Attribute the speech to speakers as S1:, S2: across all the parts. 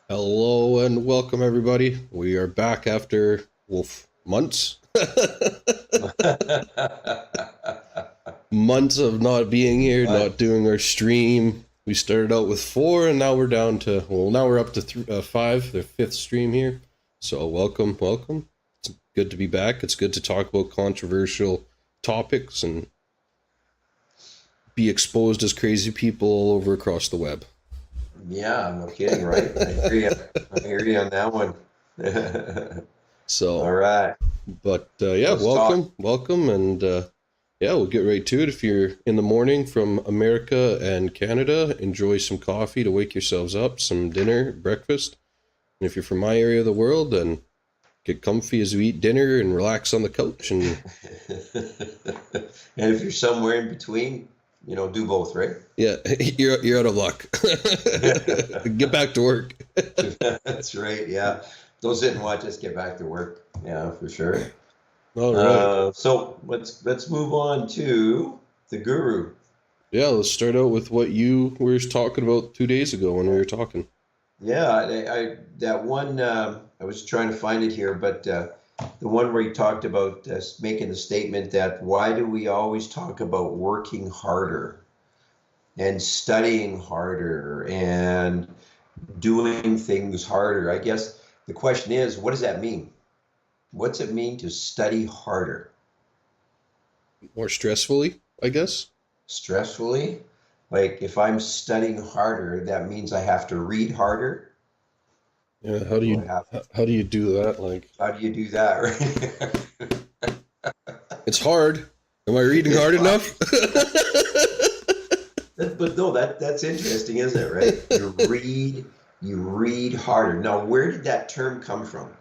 S1: Hello and welcome, everybody. We are back after months, months of not being here, not
S2: But
S1: doing our stream. We started out with four, and now we're down to now we're up to five, the fifth stream here. So welcome, welcome. It's good to be back. It's good to talk about controversial topics and be exposed as crazy people all over across the web.
S2: yeah, no kidding, right? I hear you. I hear you on that one. All
S1: So,
S2: right,
S1: but yeah,
S2: let's talk.
S1: welcome, and yeah, we'll get right to it. If you're in the morning from America and Canada, enjoy some coffee to wake yourselves up, some dinner, breakfast. And if you're from my area of the world, then get comfy as we eat dinner and relax on the couch. And
S2: And if you're somewhere in between, do both, right?
S1: yeah, you're out of luck. Get back to work.
S2: That's right. Yeah. Don't sit and watch us get back to work. Yeah, for sure.
S1: All right.
S2: So let's move on to the guru.
S1: Yeah, let's start out with what you were talking about 2 days ago when we were talking.
S2: Yeah, I that one I was trying to find it here, but the one where he talked about making the statement that why do we always talk about working harder and studying harder and doing things harder? I guess the question is, what does that mean? What's it mean to study harder?
S1: More stressfully, I guess.
S2: Stressfully? Like if I'm studying harder, that means I have to read harder.
S1: Yeah,
S2: Do I have?
S1: how do you do that? Like,
S2: How do you do that, right?
S1: it's hard. Am I reading
S2: It's
S1: hard
S2: hard.
S1: enough?
S2: But no, that's interesting, isn't it, right? You read harder. Now, where did that term come from?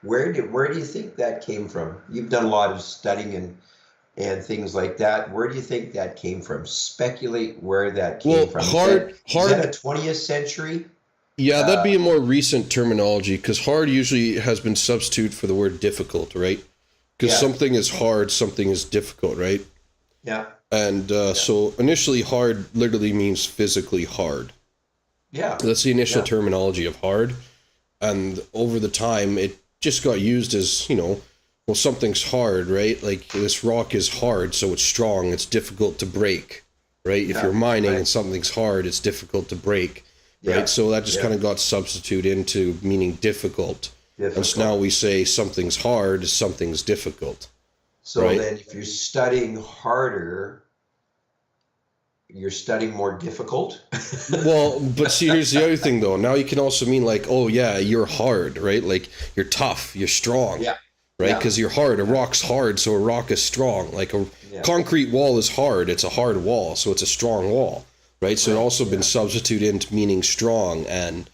S2: Where do you think that came from? You've done a lot of studying and things like that. Where do you think that came from? Speculate where that came
S1: Well,
S2: from. Is that a
S1: hard.
S2: 20th century?
S1: Yeah, that'd be
S2: Uh,
S1: a more recent terminology because hard usually has been substitute for the word difficult, right? Because
S2: yeah,
S1: something is hard, something is difficult, right?
S2: yeah,
S1: And
S2: yeah,
S1: so initially, hard literally means physically hard.
S2: yeah,
S1: That's the initial
S2: yeah,
S1: terminology of hard. And over the time, it just got used as, well, something's hard, right? Like this rock is hard, so it's strong, it's difficult to break, right? If
S2: yeah,
S1: you're mining
S2: right,
S1: and something's hard, it's difficult to break, right?
S2: yeah,
S1: So that just
S2: yeah.
S1: kind of got substituted into meaning difficult. And so now
S2: Difficult.
S1: we say something's hard, something's difficult,
S2: So
S1: right?
S2: then, if you're studying harder, you're studying more difficult.
S1: Well, but see, here's the other thing though. Now you can also mean like, oh yeah, you're hard, right? Like you're tough, you're strong,
S2: Yeah,
S1: right?
S2: yeah,
S1: Because you're hard. A
S2: yeah,
S1: rock's hard, so a rock is strong. Like a
S2: yeah.
S1: concrete wall is hard. It's a hard wall, so it's a strong wall, right? So it
S2: Right.
S1: also been
S2: Yeah,
S1: substituted into meaning strong, and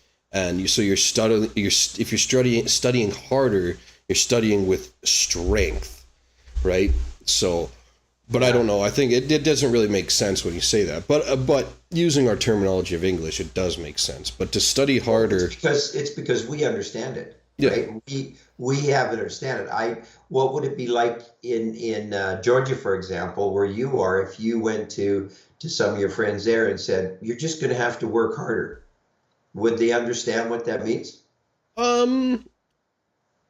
S1: you so you're studying. If you're studying harder, you're studying with strength, right? So, but I
S2: yeah.
S1: don't know. I think it doesn't really make sense when you say that. But using our terminology of English, it does make sense. But to study
S2: Well,
S1: harder,
S2: it's because we understand it,
S1: yeah.
S2: right? We have it understand it. What would it be like in Georgia, for example, where you are, if you went to some of your friends there and said, "You're just going to have to work harder"? Would they understand what that means?
S1: Um,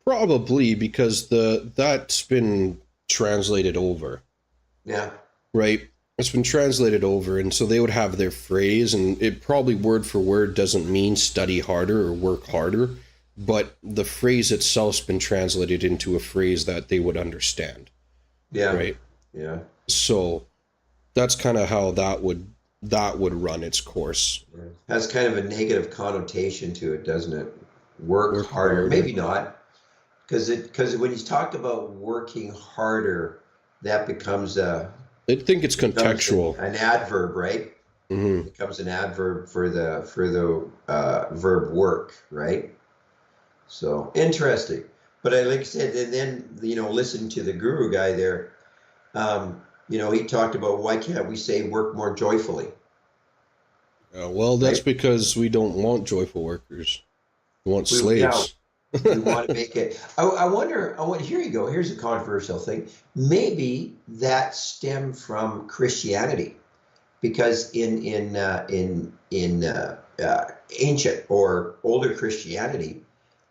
S1: Probably because that's been translated over,
S2: Yeah,
S1: right? It's been translated over, and so they would have their phrase, and it probably word for word doesn't mean study harder or work harder, but the phrase itself's been translated into a phrase that they would understand,
S2: yeah,
S1: right?
S2: yeah.
S1: So that's kind of how that would run its course.
S2: Yeah. Has kind of a negative connotation to it, doesn't it? Work
S1: Work
S2: harder.
S1: harder.
S2: Maybe not, because when he's talked about working harder, that
S1: I think it's
S2: becomes
S1: contextual.
S2: an adverb, right?
S1: Hmm.
S2: Becomes an adverb for the verb work, right? So interesting. But like I said, and then listen to the guru guy there. He talked about why can't we say work more joyfully,
S1: Well, that's
S2: right?
S1: because we don't want joyful workers. We want
S2: Yeah,
S1: slaves.
S2: we want to make it. I wonder. Here you go. Here's a controversial thing. Maybe that stemmed from Christianity, because in ancient or older Christianity,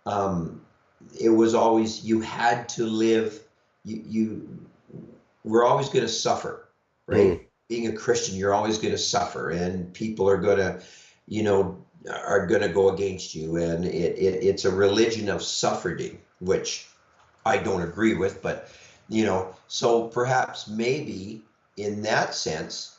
S2: um, it was always you had to live. You were always going to suffer,
S1: Mm.
S2: right? Being a Christian, you're always going to suffer, and people are going to, you know, are going to go against you, and it's a religion of suffering, which I don't agree with, but so perhaps maybe in that sense,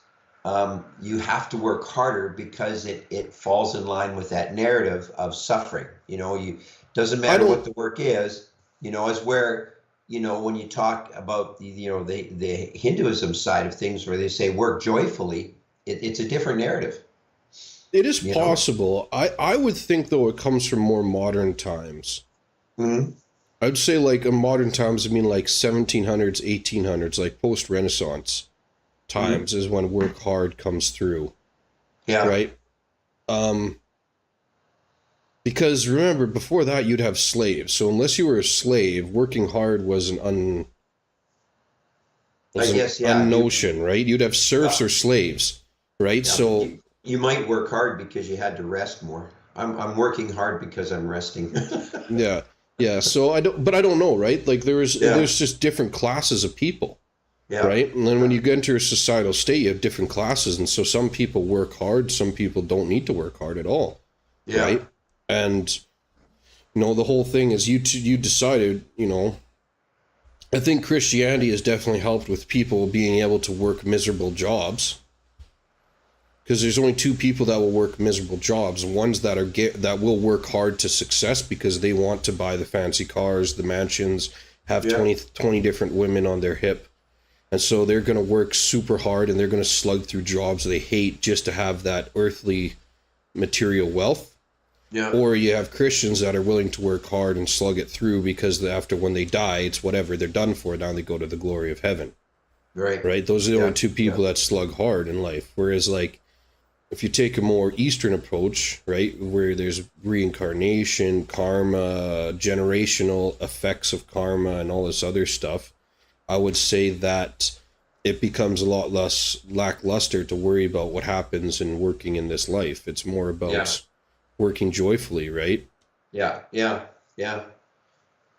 S2: you have to work harder because it falls in line with that narrative of suffering. You doesn't
S1: I
S2: matter what
S1: don't
S2: the work is, is where, when you talk about the Hinduism side of things where they say work joyfully, it's a different narrative,
S1: It is
S2: you know?
S1: possible. I would think though it comes from more modern times.
S2: Hmm.
S1: I'd say like in modern times, I mean like 1700s, 1800s, like post Renaissance
S2: Hmm.
S1: times is when work hard comes through,
S2: Yeah.
S1: right? Um, because remember, before that you'd have slaves. So unless you were a slave, working hard
S2: I
S1: was an
S2: guess, yeah.
S1: unnotion, right? You'd have serfs
S2: Yeah.
S1: or slaves, right?
S2: Yeah, but
S1: So
S2: you might work hard because you had to rest more. I'm working hard because I'm resting.
S1: yeah, yeah. So I don't know, right? Like
S2: Yeah,
S1: there's just different classes of people,
S2: yeah,
S1: right? And then when
S2: yeah,
S1: you get into a societal state, you have different classes, and so some people work hard, some people don't need to work hard at all,
S2: yeah,
S1: right? And the whole thing is you decided, I think Christianity has definitely helped with people being able to work miserable jobs because there's only two people that will work miserable jobs. Ones that will work hard to success because they want to buy the fancy cars, the mansions, have
S2: yeah,
S1: 20 different women on their hip. And so they're going to work super hard and they're going to slug through jobs they hate just to have that earthly material wealth.
S2: yeah.
S1: Or you have Christians that are willing to work hard and slug it through because after when they die, it's whatever, they're done for. Now they go to the glory of heaven,
S2: Right.
S1: right? Those are the only
S2: Yeah,
S1: two
S2: yeah,
S1: people that slug hard in life. Whereas, like, if you take a more Eastern approach, right, where there's reincarnation, karma, generational effects of karma, and all this other stuff, I would say that it becomes a lot less lackluster to worry about what happens in working in this life. It's more
S2: yeah,
S1: about working joyfully, right?
S2: yeah, yeah, yeah.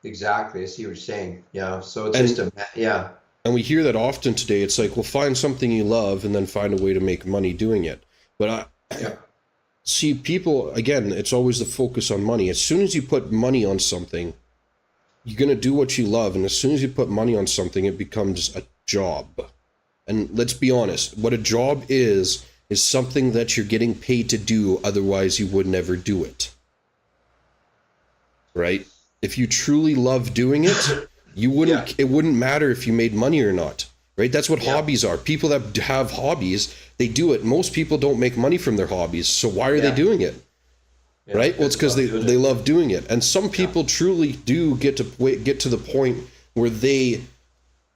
S2: Exactly. I see what you're saying. Yeah. So it's just
S1: And
S2: yeah,
S1: and we hear that often today. It's like, well, find something you love and then find a way to make money doing it. But I
S2: yeah,
S1: see people again. It's always the focus on money. As soon as you put money on something, you're gonna do what you love, and as soon as you put money on something, it becomes a job. And let's be honest, what a job is something that you're getting paid to do. Otherwise, you would never do it, right? If you truly love doing it, you
S2: yeah,
S1: wouldn't. It wouldn't matter if you made money or not, right? That's what
S2: yeah,
S1: hobbies are. People that have hobbies, they do it. Most people don't make money from their hobbies, so why are they
S2: yeah,
S1: doing it?
S2: yeah.
S1: Right? Well, it's
S2: Because
S1: because
S2: love
S1: they
S2: doing
S1: they
S2: it.
S1: love doing it, and some
S2: Yeah,
S1: people truly do get to the point where they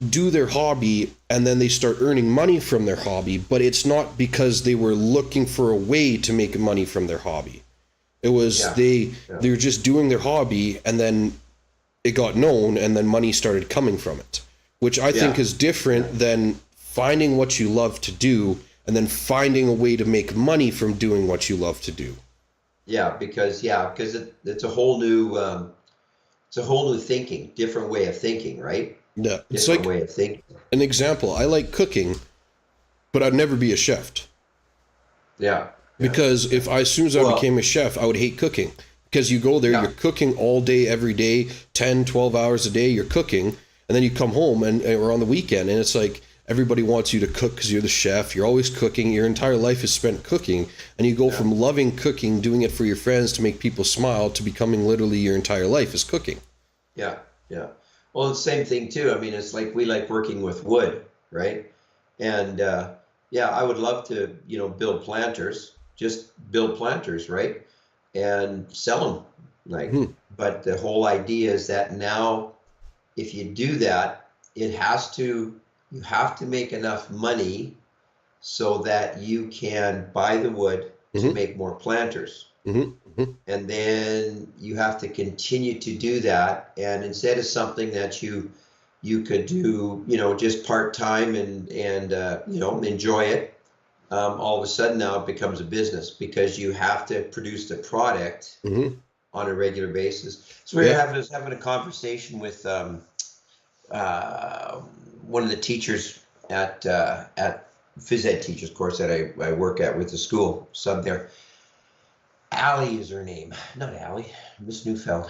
S1: do their hobby and then they start earning money from their hobby, but it's not because they were looking for a way to make money from their hobby. It was
S2: yeah, yeah,
S1: they were just doing their hobby and then it got known and then money started coming from it, which I think
S2: yeah,
S1: is
S2: yeah.
S1: different than finding what you love to do and then finding a way to make money from doing what you love to do.
S2: Because it's a whole new thinking, different way of thinking, right?
S1: Yeah, it's
S2: Different
S1: like
S2: way of thinking.
S1: an example. I like cooking, but I'd never be a chef.
S2: Yeah, yeah,
S1: Because
S2: yeah.
S1: if I, as soon as I
S2: Well,
S1: became a chef, I would hate cooking. Because you go there, you're
S2: yeah,
S1: cooking all day, every day, 10, 12 hours a day, you're cooking, and then you come home or on the weekend, and it's like everybody wants you to cook because you're the chef. You're always cooking. Your entire life is spent cooking, and you go
S2: yeah,
S1: from loving cooking, doing it for your friends to make people smile, to becoming literally your entire life is cooking.
S2: yeah, yeah. Well, it's the same thing too. I mean, it's like we like working with wood, right? And yeah, I would love to, build planters, just build planters, right? And sell them, like.
S1: Hmm.
S2: But the whole idea is that now, if you do that, you have to make enough money so that you can buy the wood to
S1: Hmm.
S2: make more planters.
S1: Hmm. Hmm.
S2: And then you have to continue to do that. And instead of something that you could do, just part time and enjoy it, all of a sudden now it becomes a business because you have to produce the product on a regular basis. So we were having a conversation with one of the teachers at phys ed teachers course that I work at with the school sub there. Allie is her name, not Allie, Miss Neufeld.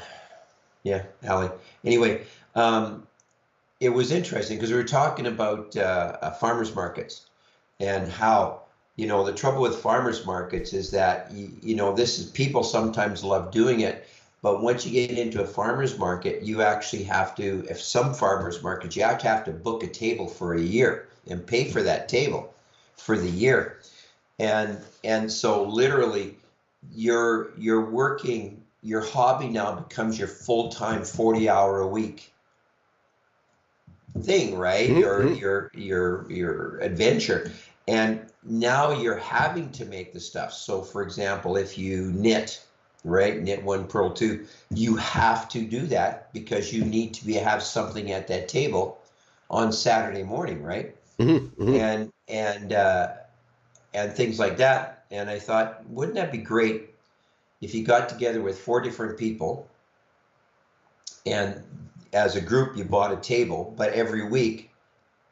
S2: Yeah, Allie. Anyway, it was interesting because we were talking about farmers markets and how, the trouble with farmers markets is that, this is, people sometimes love doing it, but once you get into a farmers market, you actually have to, if some farmers markets, you have to book a table for a year and pay for that table for the year. And so literally you're working, your hobby now becomes your full-time 40-hour a week thing, right? Your adventure. And now you're having to make the stuff. So for example, if you knit, right, knit one, purl two, you have to do that because you need to have something at that table on Saturday morning, right? And things like that. And I thought, wouldn't that be great if you got together with 4 different people and as a group you bought a table, but every week,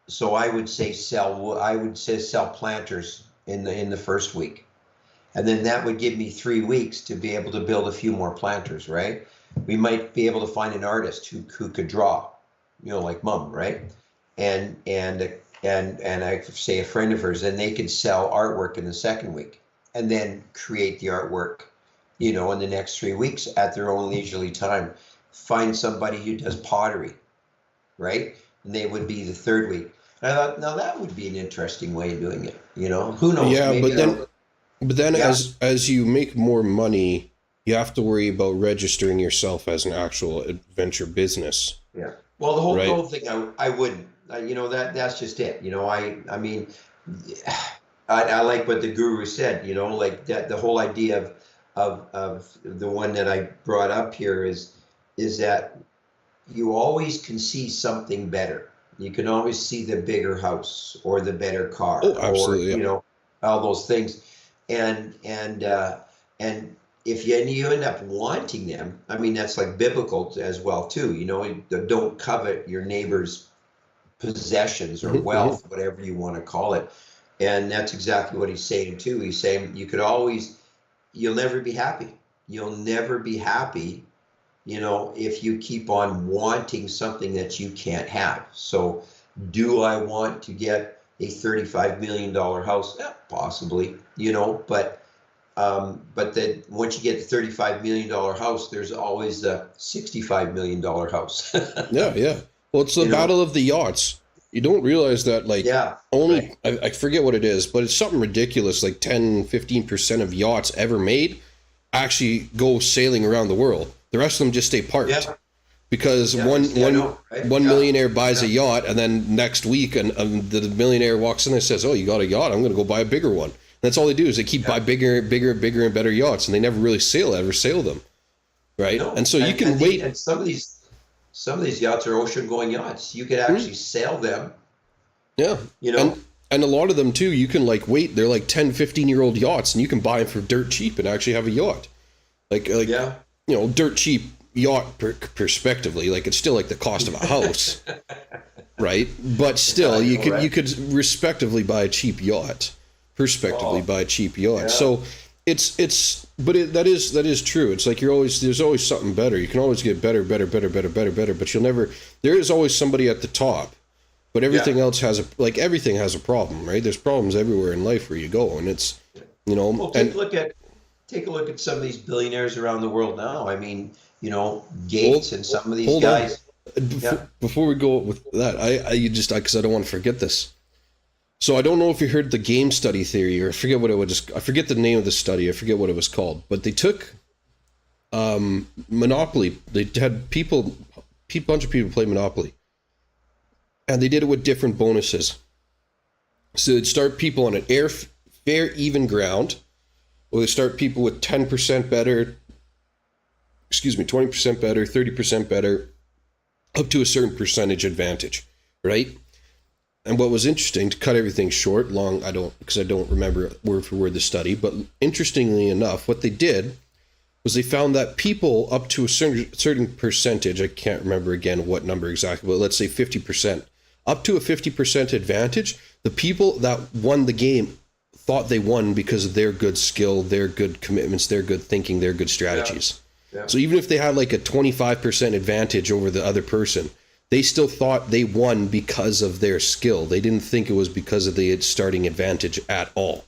S2: so I would say sell planters in the first week. And then that would give me 3 weeks to be able to build a few more planters, right? We might be able to find an artist who could draw, like Mum, right? And I say a friend of hers, and they could sell artwork in the second week and then create the artwork, in the next 3 weeks at their own leisurely time. Find somebody who does pottery, right? And they would be the third week. And I thought, now that would be an interesting way of doing it. Who knows?
S1: Yeah,
S2: maybe
S1: but then as you make more money, you have to worry about registering yourself as an actual adventure business.
S2: Yeah. Well, the whole thing, I wouldn't. That's just it. I mean, I like what the guru said. Like that. The whole idea of the one that I brought up here is that you always can see something better. You can always see the bigger house or the better car,
S1: absolutely,
S2: or all those things, and if you end up wanting them, I mean that's like biblical as well too. Don't covet your neighbor's possessions or wealth, whatever you want to call it, and that's exactly what he's saying too. He's saying you'll never be happy. You'll never be happy. If you keep on wanting something that you can't have. So do I want to get a $35 million house? Yeah, possibly, but then once you get the $35 million house, there's always a $65 million house.
S1: Yeah. Well, it's the battle of the yachts. You don't realize that, I forget what it is, but it's something ridiculous, like 15% of yachts ever made actually go sailing around the world. The rest of them just stay parked because one millionaire buys a yacht, and then next week and the millionaire walks in and says, "Oh, you got a yacht? I'm going to go buy a bigger one." And that's all they do is they keep buy bigger and better yachts, and they never really sail them, right? No. And so you can wait.
S2: And some of these yachts are ocean-going yachts. You could actually sail them.
S1: Yeah, and a lot of them too. You can wait. They're like 10, 15-year-old yachts, and you can buy them for dirt cheap and actually have a yacht. Dirt cheap yacht perspectively, it's still like the cost of a house, right? But still, you could respectively buy a cheap yacht, buy a cheap yacht. Yeah. So that is true. It's like there's always something better. You can always get better, but you'll never. There is always somebody at the top, but everything else everything has a problem, right? There's problems everywhere in life where you go, and it's
S2: Well, take a look at some of these billionaires around the world now. I mean, Gates and some of these guys.
S1: Before we go with that, because I don't want to forget this. So I don't know if you heard the game study theory, or I forget the name of the study. I forget what it was called, but they took Monopoly. They had a bunch of people play Monopoly, and they did it with different bonuses. So they'd start people on an fair, even ground. Or they start people with 10% better, 20% better, 30% better, up to a certain percentage advantage, right? And what was interesting, to cut everything short, long, because I don't remember word for word the study, but interestingly enough, what they did was they found that people up to a certain percentage, I can't remember again what number exactly, but let's say 50%, up to a 50% advantage, the people that won the game thought they won because of their good skill, their good commitments, their good thinking, their good strategies.
S2: Yeah. Yeah.
S1: So even if they had like a 25% advantage over the other person, they still thought they won because of their skill. They didn't think it was because of the starting advantage at all.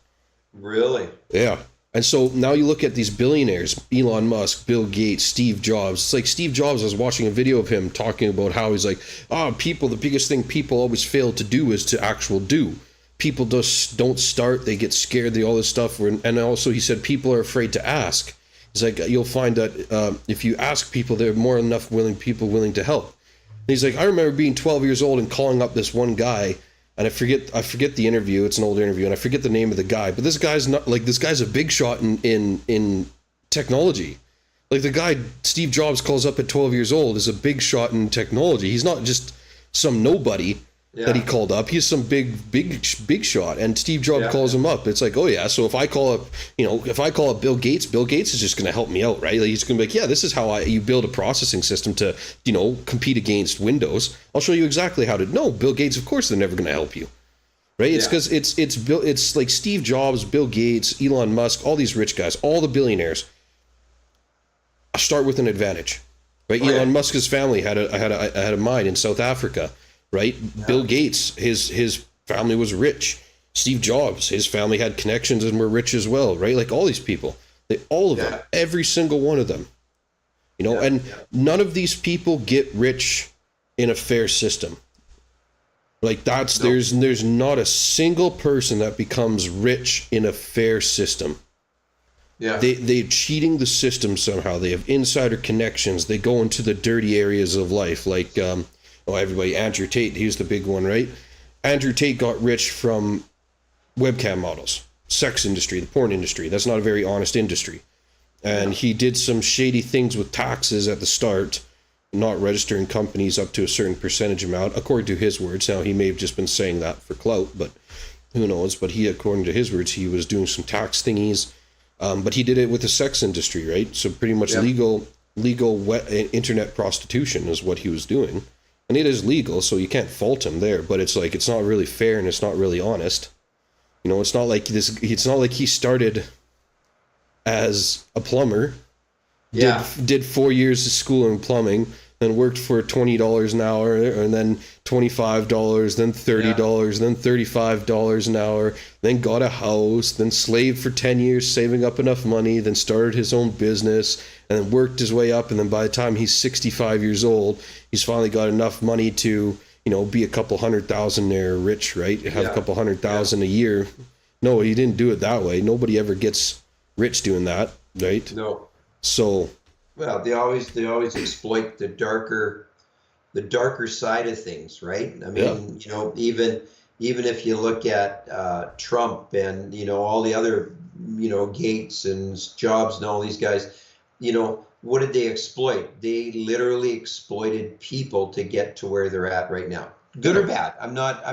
S2: Really?
S1: Yeah. And so now you look at these billionaires, Elon Musk, Bill Gates, Steve Jobs. It's like Steve Jobs, I was watching a video of him talking about how he's like, the biggest thing people always fail to do is to actual do. People just don't start, they get scared, all this stuff. And also he said people are afraid to ask. He's like, you'll find that if you ask people, there are more enough people willing to help. And he's like, I remember being 12 years old and calling up this one guy, and I forget the interview. It's an old interview, and I forget the name of the guy. But this guy's a big shot in technology. Like the guy Steve Jobs calls up at 12 years old is a big shot in technology. He's not just some nobody that he called up. He's some big shot. And Steve Jobs calls him up. It's like, oh yeah. So if I call up Bill Gates is just going to help me out, right? Like he's going to be like, yeah, this is how you build a processing system to, compete against Windows. I'll show you exactly how to. No, Bill Gates, of course, they're never going to help you, right? It's because it's like Steve Jobs, Bill Gates, Elon Musk, all these rich guys, all the billionaires start with an advantage, right? Elon Musk's family had a mine in South Africa. Right? Yeah. Bill Gates, his family was rich. Steve Jobs, his family had connections and were rich as well, right? Like all these people, all of them, every single one of them, and none of these people get rich in a fair system. Like there's not a single person that becomes rich in a fair system. Yeah. They're cheating the system somehow. They have insider connections. They go into the dirty areas of life, like, everybody, Andrew Tate, he was the big one, right? Andrew Tate got rich from webcam models, sex industry, the porn industry. That's not a very honest industry. And he did some shady things with taxes at the start, not registering companies up to a certain percentage amount, according to his words. Now, he may have just been saying that for clout, but who knows? But according to his words, he was doing some tax thingies. But he did it with the sex industry, right? So pretty much legal internet prostitution is what he was doing. And it is legal, so you can't fault him there. But it's like, it's not really fair and it's not really honest. It's not like this. It's not like he started as a plumber. Did 4 years of school in plumbing, then worked for $20 an hour, and then $25, then $30, then $35 an hour, then got a house, then slaved for 10 years, saving up enough money, then started his own business, and then worked his way up. And then by the time he's 65 years old, he's finally got enough money to, be a couple $100,000 there rich, right? Have a couple $100,000 a year. No, he didn't do it that way. Nobody ever gets rich doing that, right?
S2: No.
S1: So,
S2: well, they always exploit the darker side of things, right? I mean, even if you look at Trump and all the other, Gates and Jobs and all these guys, what did they exploit? They literally exploited people to get to where they're at right now. Good or bad? I'm not.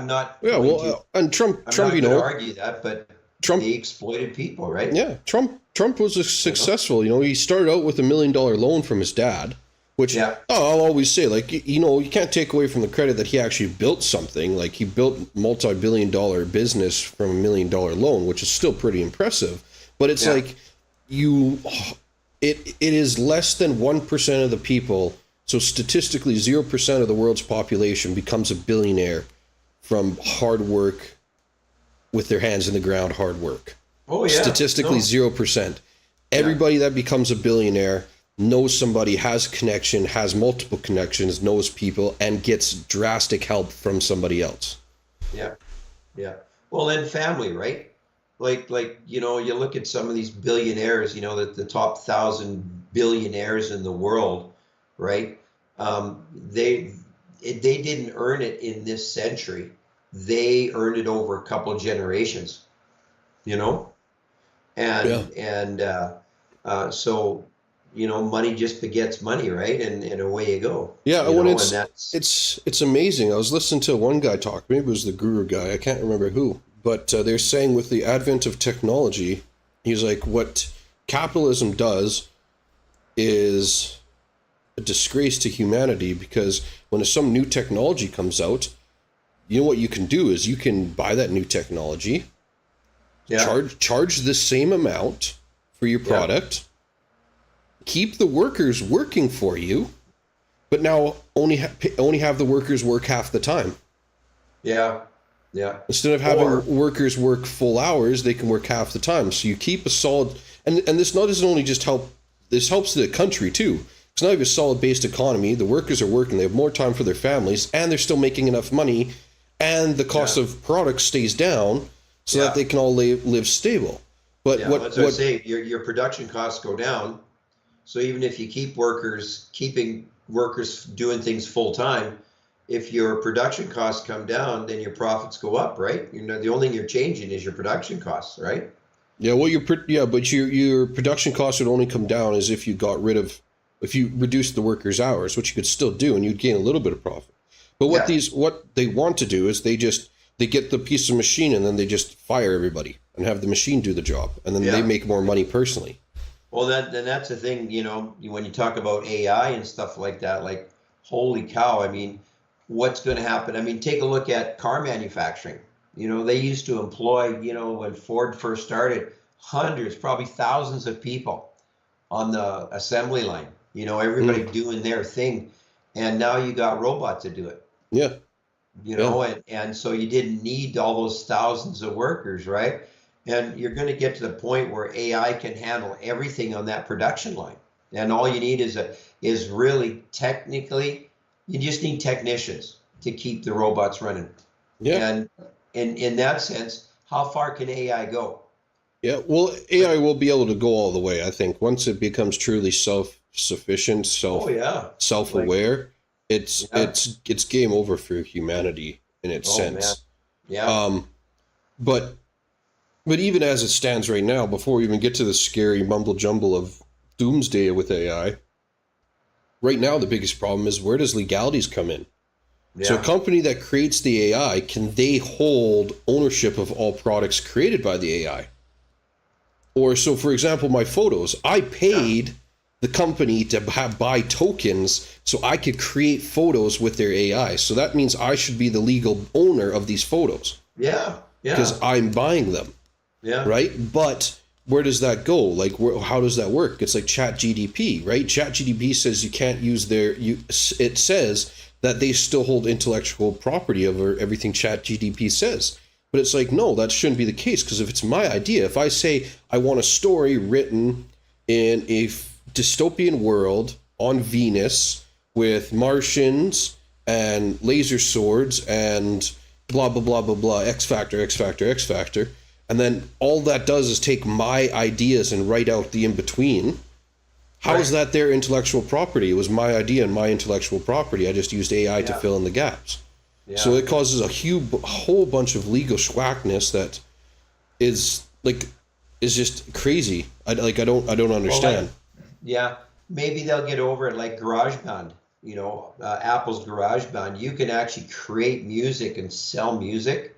S1: Yeah, well, and Trump,
S2: I'm not going to argue that, but they exploited people, right?
S1: Yeah, Trump was successful. He started out with $1 million loan from his dad, which I'll always say, like, you can't take away from the credit that he actually built something. Like, he built multi-billion-dollar business from $1 million loan, which is still pretty impressive. But it's like it is less than 1% of the people. So statistically, 0% of the world's population becomes a billionaire from hard work, with their hands in the ground, hard work.
S2: Oh yeah.
S1: Statistically, 0%. Everybody that becomes a billionaire knows somebody, has connection, has multiple connections, knows people, and gets drastic help from somebody else.
S2: Yeah. Well, then family, right? Like you look at some of these billionaires, the top 1,000 billionaires in the world, right? They didn't earn it in this century. They earned it over a couple of generations, so money just begets money, right? And away you go,
S1: Yeah, when
S2: and that's,
S1: it's amazing. I was listening to one guy talk. Maybe it was the guru guy. I can't remember who, but they're saying with the advent of technology, he's like, what capitalism does is a disgrace to humanity because when some new technology comes out, you know what you can do is you can buy that new technology,
S2: yeah,
S1: charge the same amount for your
S2: yeah,
S1: product, keep the workers working for you, but now only have the workers work half the time.
S2: yeah, yeah.
S1: Instead of having
S2: Or,
S1: workers work full hours, they can work half the time. So you keep a solid, and this not doesn't only just help. This helps the country too. Because now you have a solid based economy. The workers are working. They have more time for their families, and they're still making enough money, and the cost
S2: yeah,
S1: of products stays down, so that
S2: yeah,
S1: they can all live stable. But
S2: yeah.
S1: what
S2: That's what I
S1: what
S2: say. Your production costs go down. So even if you keeping workers doing things full time, if your production costs come down, then your profits go up, right? The only thing you're changing is your production costs, right?
S1: Yeah, well, but your production costs would only come down as if you got rid of, if you reduced the workers' hours, which you could still do, and you'd gain a little bit of profit. But
S2: Yeah,
S1: what they want to do is they get the piece of machine and then they just fire everybody and have the machine do the job, and then they
S2: yeah.
S1: make more money personally.
S2: Well, then that's the thing, when you talk about AI and stuff like that, like, holy cow, I mean, what's going to happen? I mean, take a look at car manufacturing. They used to employ, when Ford first started, hundreds, probably thousands of people on the assembly line, everybody
S1: Mm,
S2: doing their thing. And now you got robots to do it,
S1: yeah, yeah,
S2: and so you didn't need all those thousands of workers, right? And you're going to get to the point where AI can handle everything on that production line. And all you need is really technically, you just need technicians to keep the robots running.
S1: yeah,
S2: And in that sense, how far can AI go?
S1: yeah. Well, AI will be able to go all the way. I think once it becomes truly self-sufficient,
S2: Oh yeah, like,
S1: self-aware,
S2: yeah.
S1: it's game over for humanity in its
S2: Oh man,
S1: sense.
S2: yeah,
S1: Um, but But even as it stands right now, before we even get to the scary mumble jumble of doomsday with AI, right now the biggest problem is where does legalities come in? So a
S2: yeah,
S1: company that creates the AI, can they hold ownership of all products created by the AI? Or so for example, my photos, I
S2: yeah,
S1: paid the company to buy tokens so I could create photos with their AI. So that means I should be the legal owner of these photos
S2: yeah,
S1: because
S2: yeah,
S1: I'm buying them.
S2: yeah,
S1: Right? But where does that go? Like, how does that work? It's like Chat GDP, right? Chat GDP says you can't use it says that they still hold intellectual property over everything Chat GDP says. But it's like, no, that shouldn't be the case because if it's my idea, if I say I want a story written in a dystopian world on Venus with Martians and laser swords and blah blah blah blah blah, X Factor, X Factor, X Factor, and then all that does is take my ideas and write out the in between. How is
S2: right,
S1: that their intellectual property? It was my idea and my intellectual property. I just used AI to
S2: yeah,
S1: fill in the gaps. So
S2: yeah.
S1: it causes a whole bunch of legal schwackness that is like is just crazy. I don't
S2: Well, like,
S1: understand.
S2: yeah, maybe they'll get over it like GarageBand. Apple's GarageBand. You can actually create music and sell music,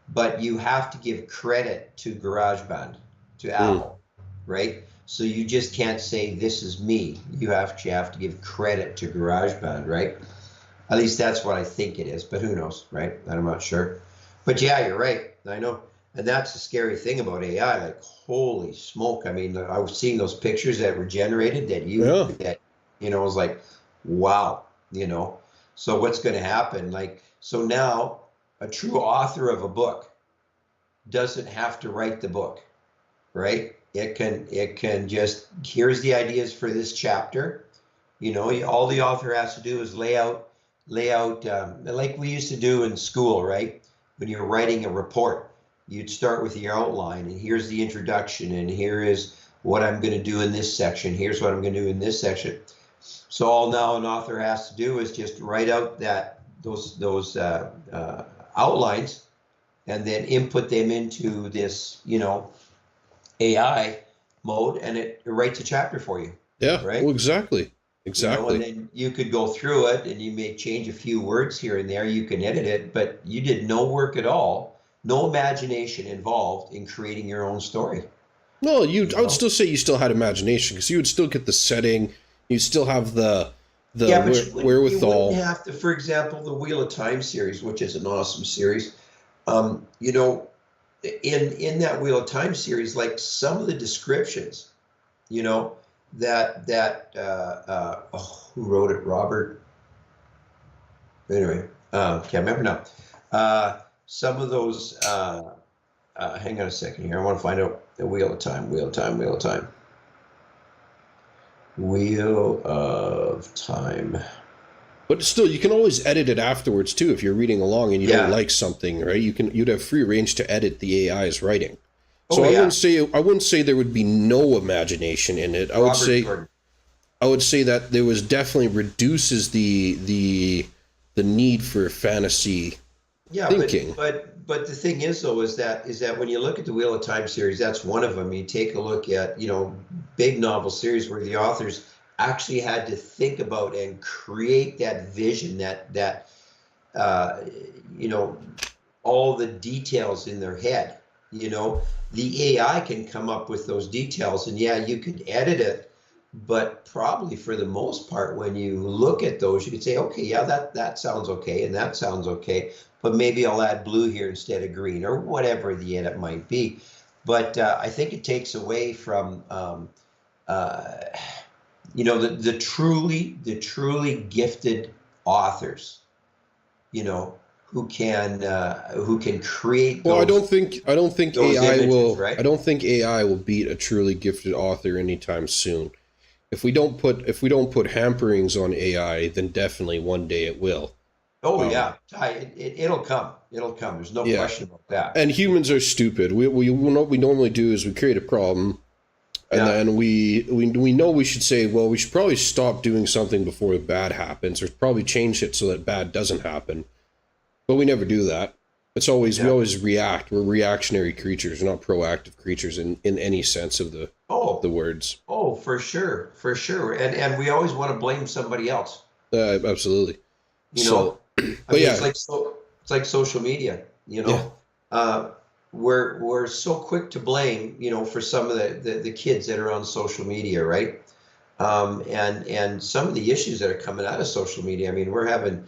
S2: but you have to give credit to GarageBand, to
S1: Mm,
S2: Apple, right? So you just can't say this is me. You have to give credit to GarageBand, right? At least that's what I think it is, but who knows, right? I'm not sure. But yeah, you're right. I know. And that's the scary thing about AI. Like, holy smoke. I mean, I was seeing those pictures that were generated
S1: yeah,
S2: I was like, wow, So what's going to happen? Like, so now a true author of a book doesn't have to write the book, right? It can just, here's the ideas for this chapter. All the author has to do is lay out like we used to do in school, right? When you're writing a report, you'd start with your outline, and here's the introduction, and here is what I'm going to do in this section. Here's what I'm going to do in this section. So all now an author has to do is just write out those outlines, and then input them into this, AI mode, and it writes a chapter for you.
S1: Yeah.
S2: right?
S1: Well, exactly.
S2: And
S1: Exactly.
S2: then you could go through it and you may change a few words here and there. You can edit it, but you did no work at all, no imagination involved in creating your own story,
S1: No,
S2: you
S1: I would
S2: know?
S1: still say you still had imagination because you would still get the setting. You'd still have the
S2: Yeah, but you wouldn't
S1: wherewithal.
S2: have to, for example, the Wheel of Time series, which is an awesome series. You know, in that Wheel of Time series, like some of the descriptions, you know, who wrote it? Robert. Anyway, can't remember now. Some of those. Hang on a second here. I want to find out the Wheel of Time. Wheel of Time. Wheel of Time. Wheel of Time.
S1: But still, you can always edit it afterwards too if you're reading along and you don't
S2: Yeah.
S1: like something, right? You'd have free range to edit the AI's writing. So
S2: Oh yeah.
S1: I wouldn't say there would be no imagination in it.
S2: Robert Jordan.
S1: I would say that there was definitely reduces the need for fantasy
S2: Yeah,
S1: thinking.
S2: but the thing is though is that when you look at the Wheel of Time series, that's one of them. You take a look at, big novel series where the authors actually had to think about and create that vision, that uh, you know, all the details in their head. The AI can come up with those details, and yeah, you could edit it, but probably for the most part, when you look at those, you could say, okay, yeah, that sounds okay, and that sounds okay, but maybe I'll add blue here instead of green, or whatever the edit might be. But I think it takes away from uh, the truly gifted authors, you know, who can create
S1: Well,
S2: those images,
S1: I
S2: right?
S1: don't think AI will beat a truly gifted author anytime soon. If we don't put hamperings on AI, then definitely one day it will.
S2: Oh
S1: Um,
S2: yeah, it'll come. It'll come. There's no
S1: yeah,
S2: question about that.
S1: and humans are stupid. What we normally do is we create a problem, and
S2: Yeah,
S1: then we know we should say, well, we should probably stop doing something before bad happens, or probably change it so that bad doesn't happen. But we never do that. We
S2: yeah.
S1: always react. We're reactionary creatures, not proactive creatures in any sense of the
S2: Oh,
S1: words.
S2: for sure, for sure. And we always want to blame somebody else.
S1: Absolutely.
S2: You
S1: So,
S2: know, I
S1: but
S2: mean,
S1: yeah,
S2: it's like social media.
S1: yeah.
S2: Uh, we're so quick to blame, for some of the kids that are on social media, right? And some of the issues that are coming out of social media. I mean, we're having,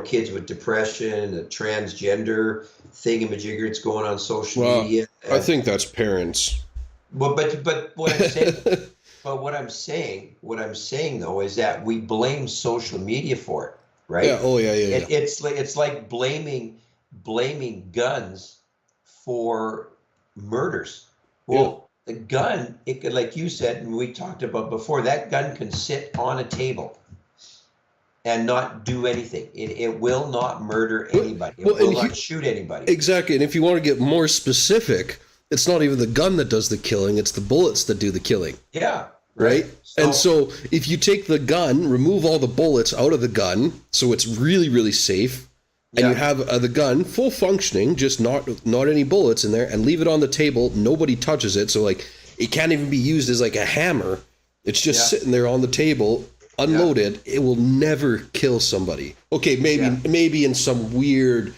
S2: kids with depression, the transgender thingamajigger going on social
S1: Well,
S2: media.
S1: I think that's parents.
S2: But what I'm saying though is that we blame social media for it,
S1: Yeah.
S2: right?
S1: Oh, yeah, yeah, yeah.
S2: It's like blaming guns for murders.
S1: Yeah.
S2: Well, the gun, it could, like you said, and we talked about before, that gun can sit on a table and not do anything. It will not murder
S1: Well,
S2: anybody.
S1: well,
S2: It will not shoot anybody.
S1: exactly. And if you want to get more specific, it's not even the gun that does the killing; it's the bullets that do the killing,
S2: Yeah,
S1: right?
S2: right.
S1: And
S2: So
S1: so, if you take the gun, remove all the bullets out of the gun, so it's really, really safe, and you
S2: yeah,
S1: have the gun full functioning, just not any bullets in there, and leave it on the table, nobody touches it, so like it can't even be used as like a hammer. It's just
S2: yeah,
S1: sitting there on the table,
S2: yeah,
S1: unloaded. It will never kill somebody. Okay,
S2: yeah.
S1: maybe in some weird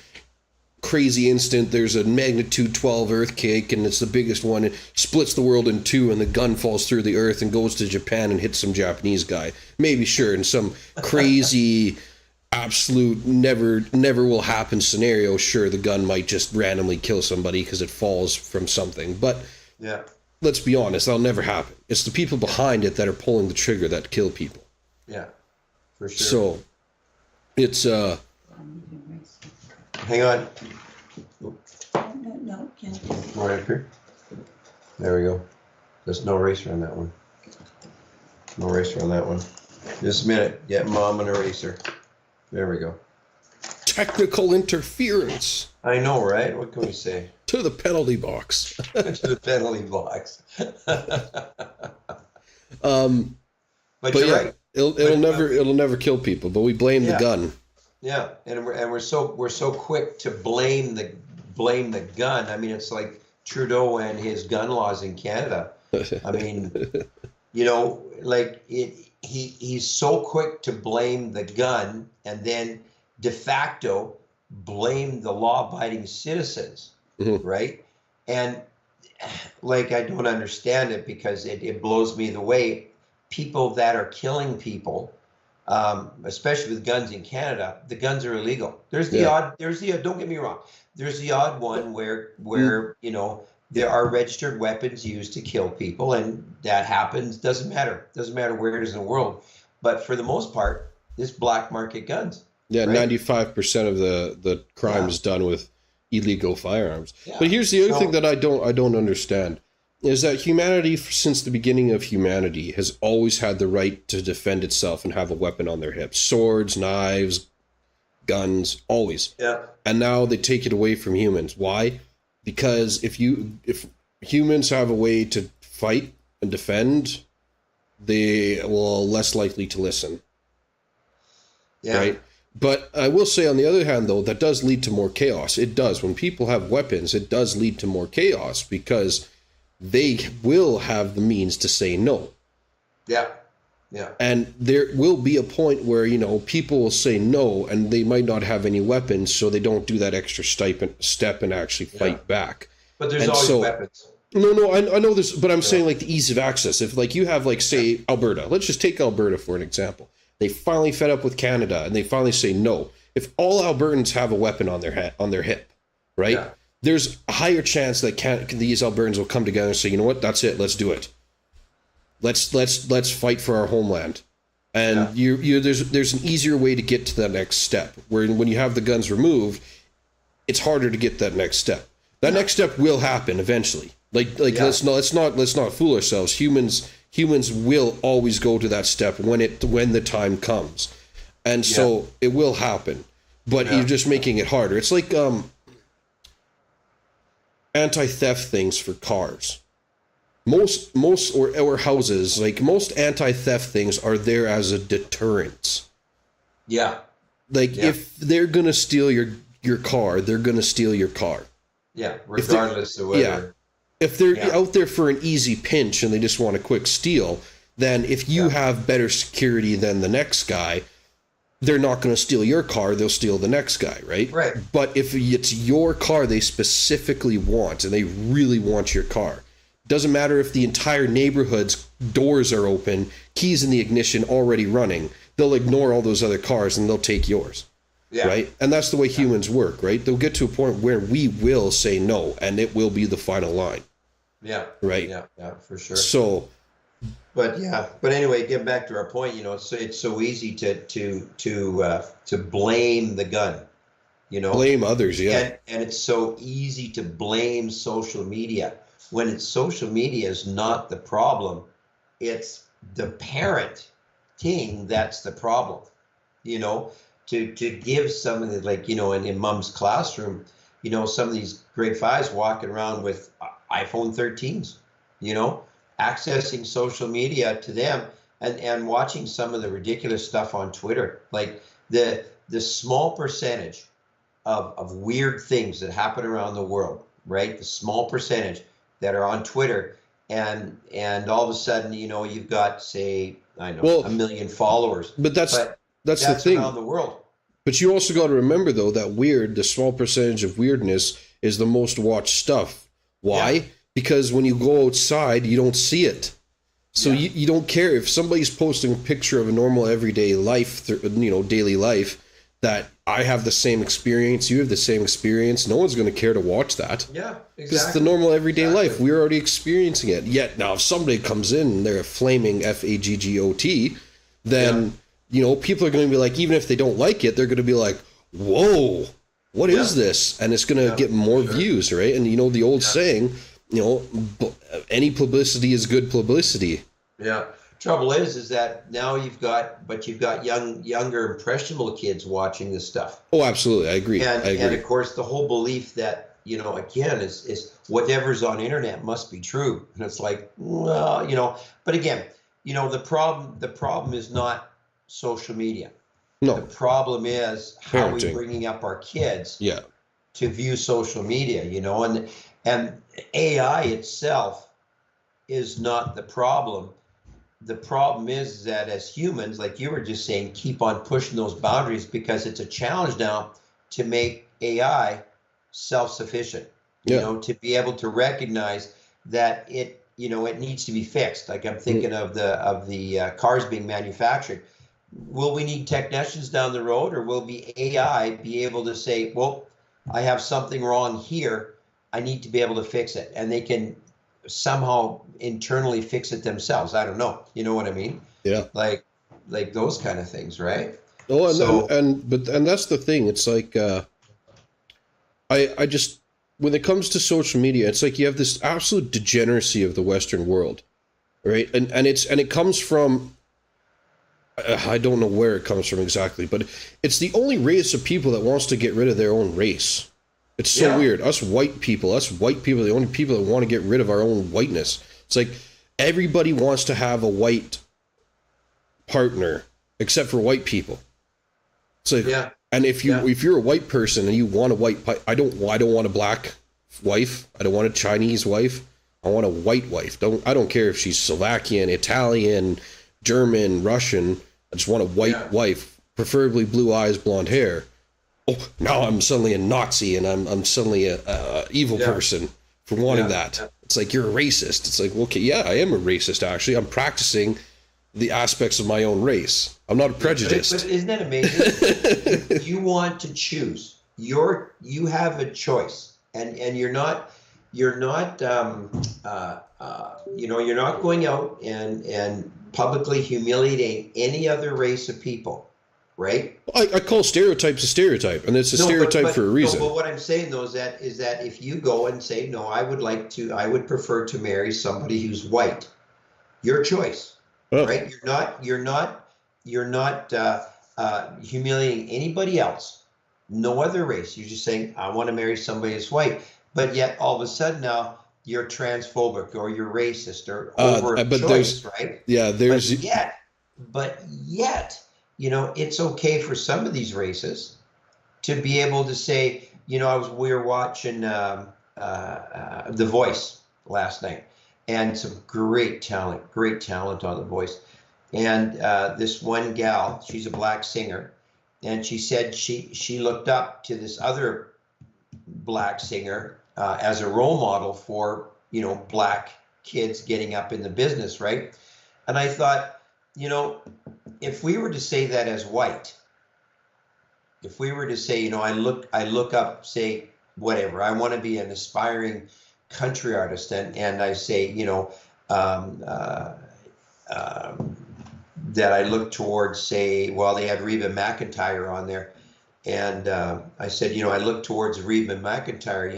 S1: crazy instant there's a magnitude 12 earthquake and it's the biggest one. It splits the world in two and the gun falls through the earth and goes to Japan and hits some Japanese guy. Maybe, sure, in some crazy absolute never will happen scenario, sure, the gun might just randomly kill somebody because it falls from something. But
S2: Yeah,
S1: let's be honest, that'll never happen. It's the people behind it that are pulling the trigger that kill people.
S2: yeah, for sure.
S1: So it's
S2: Hang on.
S3: No, no, Ken.
S2: Right up here. There we go. There's no eraser on that one. No eraser on that one. Just a minute. Get mom an eraser. There we go.
S1: technical interference
S2: I know, right? What can we say?
S1: to the penalty box.
S2: To the penalty box.
S1: um,
S2: But
S1: but
S2: you're
S1: yeah,
S2: right.
S1: it'll never kill people. But we blame the
S2: Yeah.
S1: gun.
S2: Yeah, and we're so quick to blame the gun. I mean, it's like Trudeau and his gun laws in Canada. I mean, You know, like he's so quick to blame the gun and then de facto blame the law-abiding citizens,
S1: Mhm.
S2: right? And like I don't understand it because it blows me the way people that are killing people, especially with guns in Canada, the guns are illegal.
S1: Yeah.
S2: Don't get me wrong, there's the odd one
S1: Mm.
S2: where there are registered weapons used to kill people, and that happens. Doesn't matter where it is in the world. But for the most part, this black market guns,
S1: Yeah,
S2: right?
S1: 95% of the crime
S2: Yeah,
S1: is done with illegal firearms. But
S2: yeah.
S1: here's the other thing
S2: So
S1: that I don't understand is that humanity, since the beginning of humanity, has always had the right to defend itself and have a weapon on their hips. Swords, knives, guns, always.
S2: yeah,
S1: And now they take it away from humans. Why? Because if humans have a way to fight and defend, they will less likely to listen,
S2: yeah,
S1: right? But I will say, on the other hand, though, that does lead to more chaos. It does. When people have weapons, it does lead to more chaos because they will have the means to say no.
S2: yeah, yeah,
S1: And there will be a point where, people will say no and they might not have any weapons, so they don't do that extra step and actually
S2: yeah.
S1: fight back.
S2: But there's
S1: And
S2: always
S1: so,
S2: weapons.
S1: no, I know this, but I'm
S2: Yeah,
S1: saying like the ease of access. If like you have like say Alberta, let's just take Alberta for an example. They finally fed up with Canada and they finally say no. If all Albertans have a weapon on their hip, right?
S2: yeah,
S1: There's a higher chance that these Albertans will come together and say, you know what, that's it, let's do it. Let's fight for our homeland. And
S2: yeah,
S1: there's an easier way to get to that next step. Where when you have the guns removed, it's harder to get that next step. That
S2: yeah,
S1: next step will happen eventually. Like
S2: yeah,
S1: let's not fool ourselves. Humans will always go to that step when the time comes, and
S2: yeah,
S1: so it will happen. But you're
S2: yeah,
S1: just making it harder. It's like anti-theft things for cars. Most or houses, like most anti-theft things are there as a deterrence.
S2: yeah,
S1: Like
S2: yeah,
S1: if they're gonna steal your car, they're gonna steal your car.
S2: yeah.
S1: If they're
S2: Regardless of
S1: yeah,
S2: whether,
S1: if they're
S2: yeah,
S1: out there for an easy pinch and they just want a quick steal, then if you
S2: yeah,
S1: have better security than the next guy, they're not going to steal your car, they'll steal the next guy, right?
S2: right,
S1: But if it's your car they specifically want and they really want your car, doesn't matter if the entire neighborhood's doors are open, keys in the ignition already running, they'll ignore all those other cars and they'll take yours,
S2: yeah,
S1: right? And that's the way humans work, right? They'll get to a point where we will say no and it will be the final line,
S2: yeah,
S1: right?
S2: yeah, yeah, for sure.
S1: So
S2: But anyway, getting back to our point, it's so easy to blame the gun, you know,
S1: blame others, yeah.
S2: and it's so easy to blame social media when it's social media is not the problem. It's the parenting that's the problem, you know, to give somebody like, in mom's classroom, some of these grade fives walking around with iPhone 13s, you know, accessing social media to them and watching some of the ridiculous stuff on Twitter, like the small percentage of weird things that happen around the world, right? The small percentage that are on Twitter, and all of a sudden, you've got, say, I know,
S1: Well,
S2: 1 million followers,
S1: but
S2: but
S1: that's the
S2: that's around
S1: thing.
S2: the world.
S1: But you also got to remember though that the small percentage of weirdness is the most watched stuff.
S2: Yeah,
S1: Why? Because when you go outside, you don't see it. So
S2: yeah,
S1: you don't care if somebody's posting a picture of a normal everyday life, daily life, that I have the same experience, you have the same experience. No one's going to care to watch that.
S2: yeah,
S1: Because it's the
S2: exactly,
S1: normal everyday life.
S2: exactly.
S1: We're already experiencing it. Yet now, if somebody comes in and they're a flaming FAGGOT,
S2: Yeah,
S1: then people are going to be like, even if they don't like it, they're going to be like, "Whoa, what
S2: yeah,
S1: is this?" And it's going to
S2: yeah,
S1: get
S2: for
S1: more
S2: sure.
S1: views, right? And the old
S2: Yeah,
S1: saying, any publicity is good publicity.
S2: yeah. Trouble is that now you've got younger impressionable kids watching this stuff.
S1: Oh, absolutely, I agree.
S2: And
S1: I
S2: and
S1: agree.
S2: of course the whole belief that, again, is whatever's on internet must be true. And it's like, well, but again, the problem is not social media. The
S1: No,
S2: problem is how we
S1: parenting.
S2: bringing up our kids
S1: Yeah,
S2: to view social media, and AI itself is not the problem. the problem is that as humans, like you were just saying, keep on pushing those boundaries because it's a challenge now to make AI self-sufficient,
S1: Yeah.
S2: to be able to recognize that it needs to be fixed. Like I'm thinking of the cars being manufactured. Will we need technicians down the road, or will AI be able to say, well, I have something wrong here, I need to be able to fix it, and they can somehow internally fix it themselves? I don't know. You know what I mean?
S1: Yeah.
S2: Like those kind of things, right?
S1: Oh,
S2: So
S1: and that's the thing. It's like I just, when it comes to social media, it's like you have this absolute degeneracy of the Western world, right? And it comes from, I don't know where it comes from exactly, but it's the only race of people that wants to get rid of their own race. It's so
S2: yeah,
S1: weird. Us white people, are the only people that want to get rid of our own whiteness. It's like everybody wants to have a white partner except for white people. It's like,
S2: yeah,
S1: and if
S2: yeah,
S1: you're a white person and you want a white, I don't want a black wife. I don't want a Chinese wife. I want a white wife. I don't care if she's Slovakian, Italian, German, Russian. I just want a white wife, preferably blue eyes, blonde hair. Oh, now I'm suddenly a Nazi and I'm suddenly a evil person for wanting that.
S2: yeah.
S1: It's like you're a racist. It's like, okay, yeah, I am a racist actually. I'm practicing the aspects of my own race. I'm not a prejudiced.
S2: But isn't that amazing? You want to choose. You have a choice, and you're not you're not going out and publicly humiliating any other race of people, right?
S1: I call stereotypes a stereotype, and it's a stereotype for a reason.
S2: No, but what I'm saying though is that if you go and say no, I would prefer to marry somebody who's white. Your choice,
S1: Oh.
S2: right? You're not humiliating anybody else, no other race. You're just saying I want to marry somebody who's white, but yet all of a sudden now you're transphobic or you're racist or over a choice, right?
S1: Yeah, there's.
S2: But yet, it's okay for some of these races to be able to say, we were watching The Voice last night, and some great talent on The Voice. And this one gal, she's a black singer, and she said she looked up to this other black singer as a role model for, black kids getting up in the business, right? And I thought, if we were to say that as white, if we were to say, I look up, say, whatever, I want to be an aspiring country artist, and I say, that I look towards, say, well, they had Reba McEntire on there, and I said, I look towards Reba McEntire,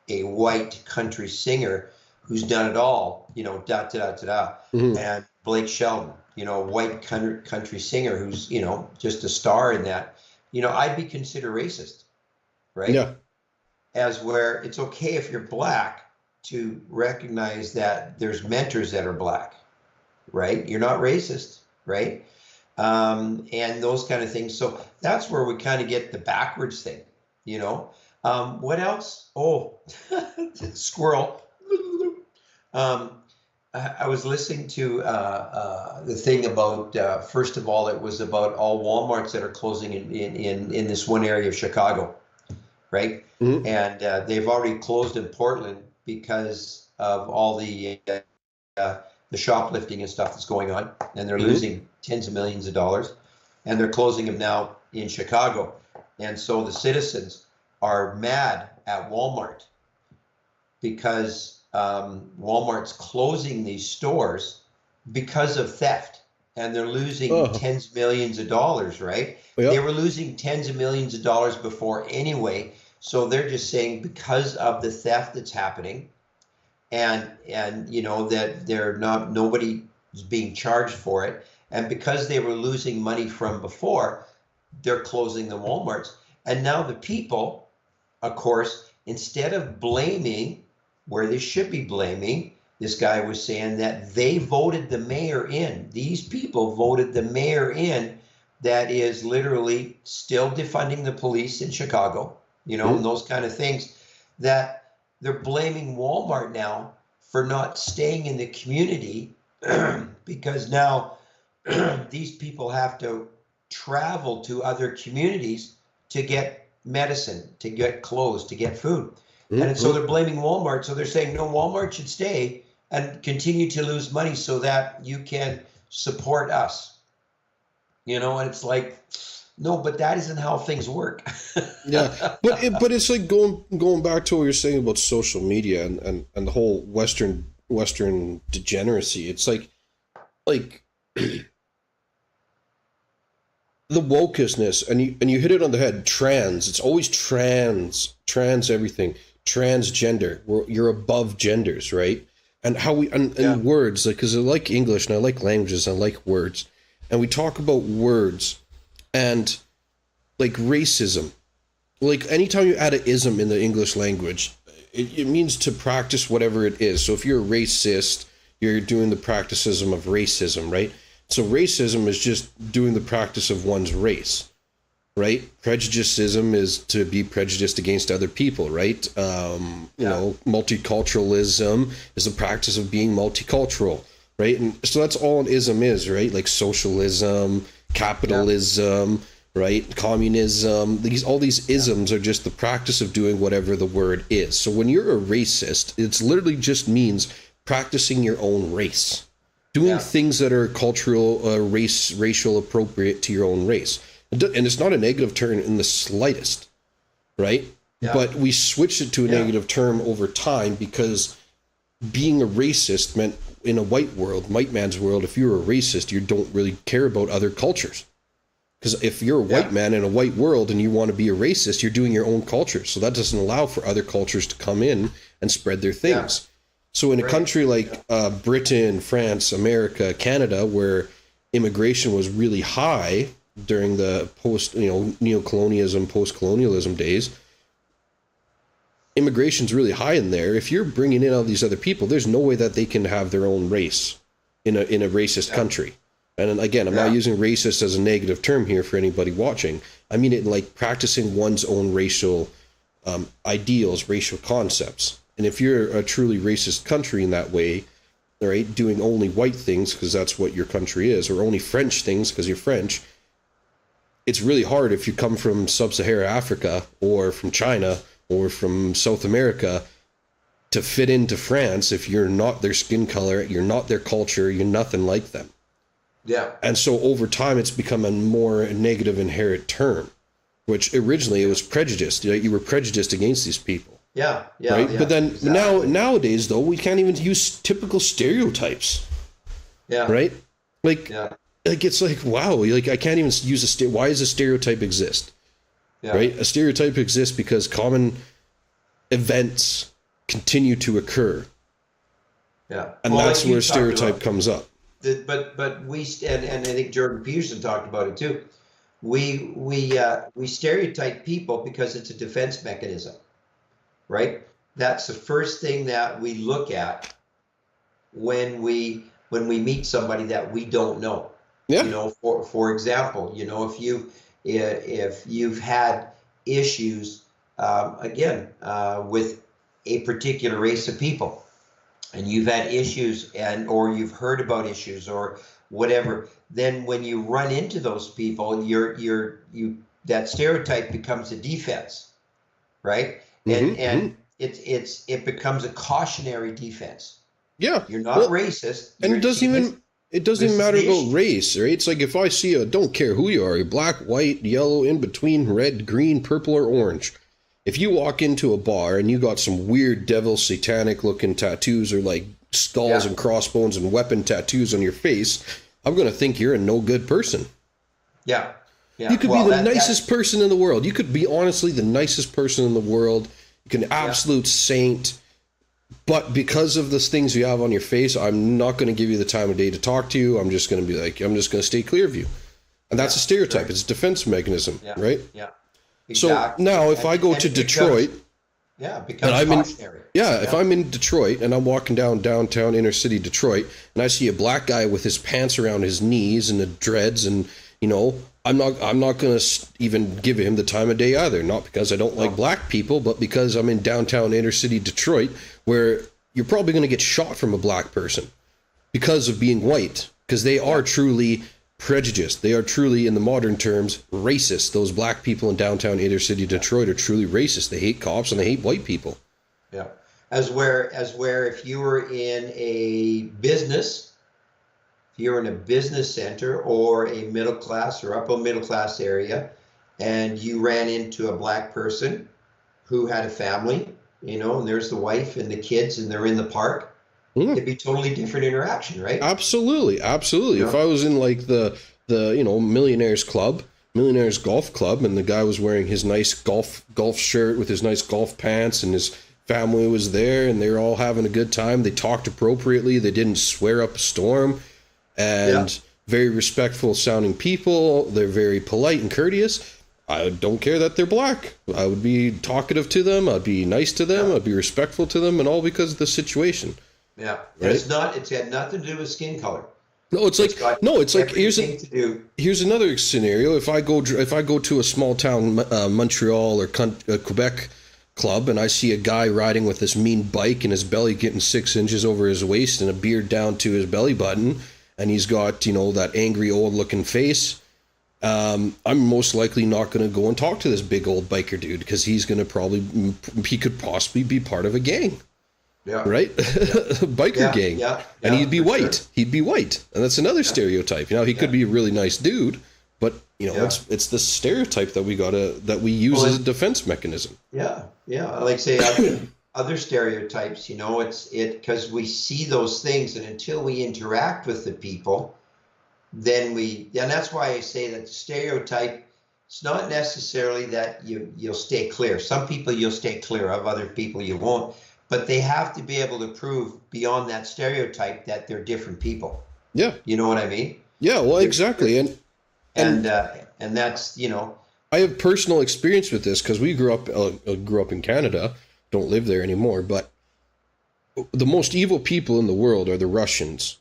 S2: a white country singer who's done it all, da da da da, and Blake Shelton, a white country singer who's, just a star in that, I'd be considered racist, right?
S1: Yeah.
S2: As where it's okay if you're black to recognize that there's mentors that are black, right? You're not racist, right? And those kind of things. So that's where we kind of get the backwards thing, What else? Oh, squirrel. I was listening to the thing about, first of all, it was about all Walmarts that are closing in this one area of Chicago, right? And they've already closed in Portland because of all the shoplifting and stuff that's going on, and they're losing tens of millions of dollars, and they're closing them now in Chicago. And so the citizens are mad at Walmart because Walmart's closing these stores because of theft, and they're losing tens of millions of dollars, right? Yep. They were losing tens of millions of dollars before anyway, so they're just saying because of the theft that's happening, and that nobody is being charged for it, and because they were losing money from before, they're closing the Walmarts. And now the people, of course, instead of blaming where they should be blaming, this guy was saying that they voted the mayor in. These people voted the mayor in that is literally still defunding the police in Chicago, and those kind of things, that they're blaming Walmart now for not staying in the community because now these people have to travel to other communities to get medicine, to get clothes, to get food. And so they're blaming Walmart. So they're saying, no, Walmart should stay and continue to lose money so that you can support us. And it's like, no, but that isn't how things work.
S1: Yeah, but it's like going back to what you're saying about social media and the whole Western degeneracy. It's like the wokeness, and you hit it on the head. Trans, it's always trans everything, transgender. You're above genders, right? And how and words, like, because I like English and I like languages, and I like words, and we talk about words and like racism. Like anytime you add an ism in the English language, it means to practice whatever it is. So if you're a racist, you're doing the practicism of racism, right? So racism is just doing the practice of one's race, right? Prejudicism is to be prejudiced against other people, right? You know, multiculturalism is the practice of being multicultural, right? And so that's all an ism is, right? Like socialism, capitalism, right? Communism. All these isms are just the practice of doing whatever the word is. So when you're a racist, it's literally just means practicing your own race, doing things that are cultural, racial appropriate to your own race. And it's not a negative term in the slightest, right? But we switched it to a negative term over time because being a racist meant in a white man's world, if you're a racist, you don't really care about other cultures. Because if you're a white man in a white world and you want to be a racist, you're doing your own culture. So that doesn't allow for other cultures to come in and spread their things. So in a country like Britain, France, America, Canada, where immigration was really high during the neocolonialism, post-colonialism days, immigration's really high in there. If you're bringing in all these other people, there's no way that they can have their own race in a racist country. And again, I'm not using racist as a negative term here for anybody watching. I mean it like practicing one's own racial ideals, racial concepts. And if you're a truly racist country in that way, right, doing only white things because that's what your country is, or only French things because you're French, it's really hard if you come from sub-Saharan Africa or from China or from South America to fit into France if you're not their skin color, you're not their culture, you're nothing like them. And so over time, it's become a more negative inherent term, which originally it was prejudiced. You were prejudiced against these people. Right? But then nowadays, though, we can't even use typical stereotypes. Right? Like it's like, wow, like I can't even use why does a stereotype exist? Right? A stereotype exists because common events continue to occur. And that's where a stereotype comes up.
S2: But we and I think Jordan Peterson talked about it too. We stereotype people because it's a defense mechanism, right? That's the first thing that we look at when we meet somebody that we don't know. You know, for example, you know, if you've had issues with a particular race of people, and you've had issues or you've heard about issues or whatever, then when you run into those people, that stereotype becomes a defense, right? And it becomes a cautionary defense. You're not racist.
S1: And it doesn't even matter about race, right? It's like if I see don't care who you are, you're black, white, yellow, in between, red, green, purple, or orange. If you walk into a bar and you got some weird devil satanic looking tattoos or like skulls and crossbones and weapon tattoos on your face, I'm going to think you're a no good person. You could be the nicest person in the world. You could be honestly the nicest person in the world. You can absolute saint. But because of the things you have on your face, I'm not going to give you the time of day to talk to you. I'm just going to be like, I'm just going to stay clear of you. And that's a stereotype. It's a defense mechanism, right? Exactly. So now if I go to Detroit,
S2: it becomes cautionary.
S1: If I'm in Detroit and I'm walking down downtown inner city Detroit and I see a black guy with his pants around his knees and the dreads, and you know, I'm not going to even give him the time of day either. Not because I don't like black people, but because I'm in downtown inner city Detroit, where you're probably going to get shot from a black person. because of being white, because they are truly prejudiced. They are truly, in the modern terms, racist. Those black people in downtown inner city Detroit are truly racist. They hate cops and they hate white people.
S2: Yeah. As where if you were in a business, if you're in a business center or a middle class or upper middle class area, and you ran into a black person who had a family, you know, and there's the wife and the kids and they're in the park, it'd be totally different interaction, right?
S1: Absolutely, absolutely.
S2: Yeah.
S1: If I was in like the millionaires golf club, and the guy was wearing his nice golf shirt with his nice golf pants, and his family was there, and they were all having a good time. They talked appropriately. They didn't swear up a storm, and very respectful sounding people. They're very polite and courteous. I don't care that they're black. I would be talkative to them. I'd be nice to them. I'd be respectful to them, and all because of the situation.
S2: Yeah,
S1: right?
S2: It's had nothing to do with skin color.
S1: No, it's like here's another scenario. If I go to a small town, Montreal or Quebec club, and I see a guy riding with this mean bike and his belly getting 6 inches over his waist and a beard down to his belly button, and he's got that angry old looking face. I'm most likely not going to go and talk to this big old biker dude, because he could possibly be part of a gang.
S2: Yeah.
S1: Right? Biker gang.
S2: Yeah.
S1: And he'd be white.
S2: Sure.
S1: He'd be white. And that's another stereotype. He could be a really nice dude, but it's the stereotype that we use as a defense mechanism.
S2: Yeah. Yeah. Like say other stereotypes, it's because we see those things, and until we interact with the people, then and that's why I say that the stereotype, it's not necessarily that you'll stay clear. Some people you'll stay clear of, other people you won't. But they have to be able to prove beyond that stereotype that they're different people.
S1: Yeah.
S2: You know what I mean?
S1: Yeah, well, exactly. And
S2: that's,
S1: I have personal experience with this, because we grew up in Canada, don't live there anymore, but the most evil people in the world are the Russians.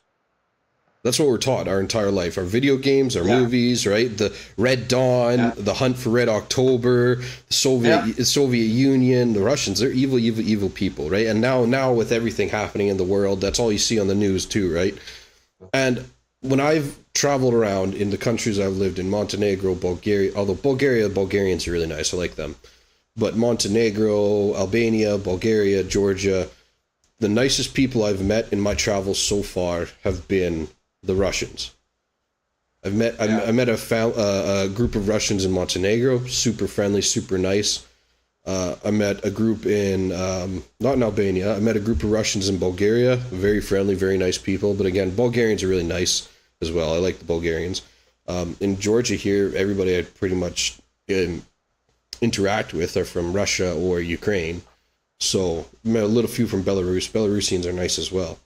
S1: That's what we're taught our entire life. Our video games, our movies, right? The Red Dawn, the Hunt for Red October, the Soviet Union, the Russians, they're evil, evil, evil people, right? And now with everything happening in the world, that's all you see on the news too, right? And when I've traveled around in the countries I've lived in, Montenegro, Bulgaria, although Bulgarians are really nice, I like them. But Montenegro, Albania, Bulgaria, Georgia, the nicest people I've met in my travels so far have been the Russians. I met a group of Russians in Montenegro, super friendly, super nice. I met a group in not in Albania. I met a group of Russians in Bulgaria, very friendly, very nice people. But again, Bulgarians are really nice as well. I like the Bulgarians. In Georgia here, everybody I pretty much interact with are from Russia or Ukraine. So I met a little few from Belarus. Belarusians are nice as well.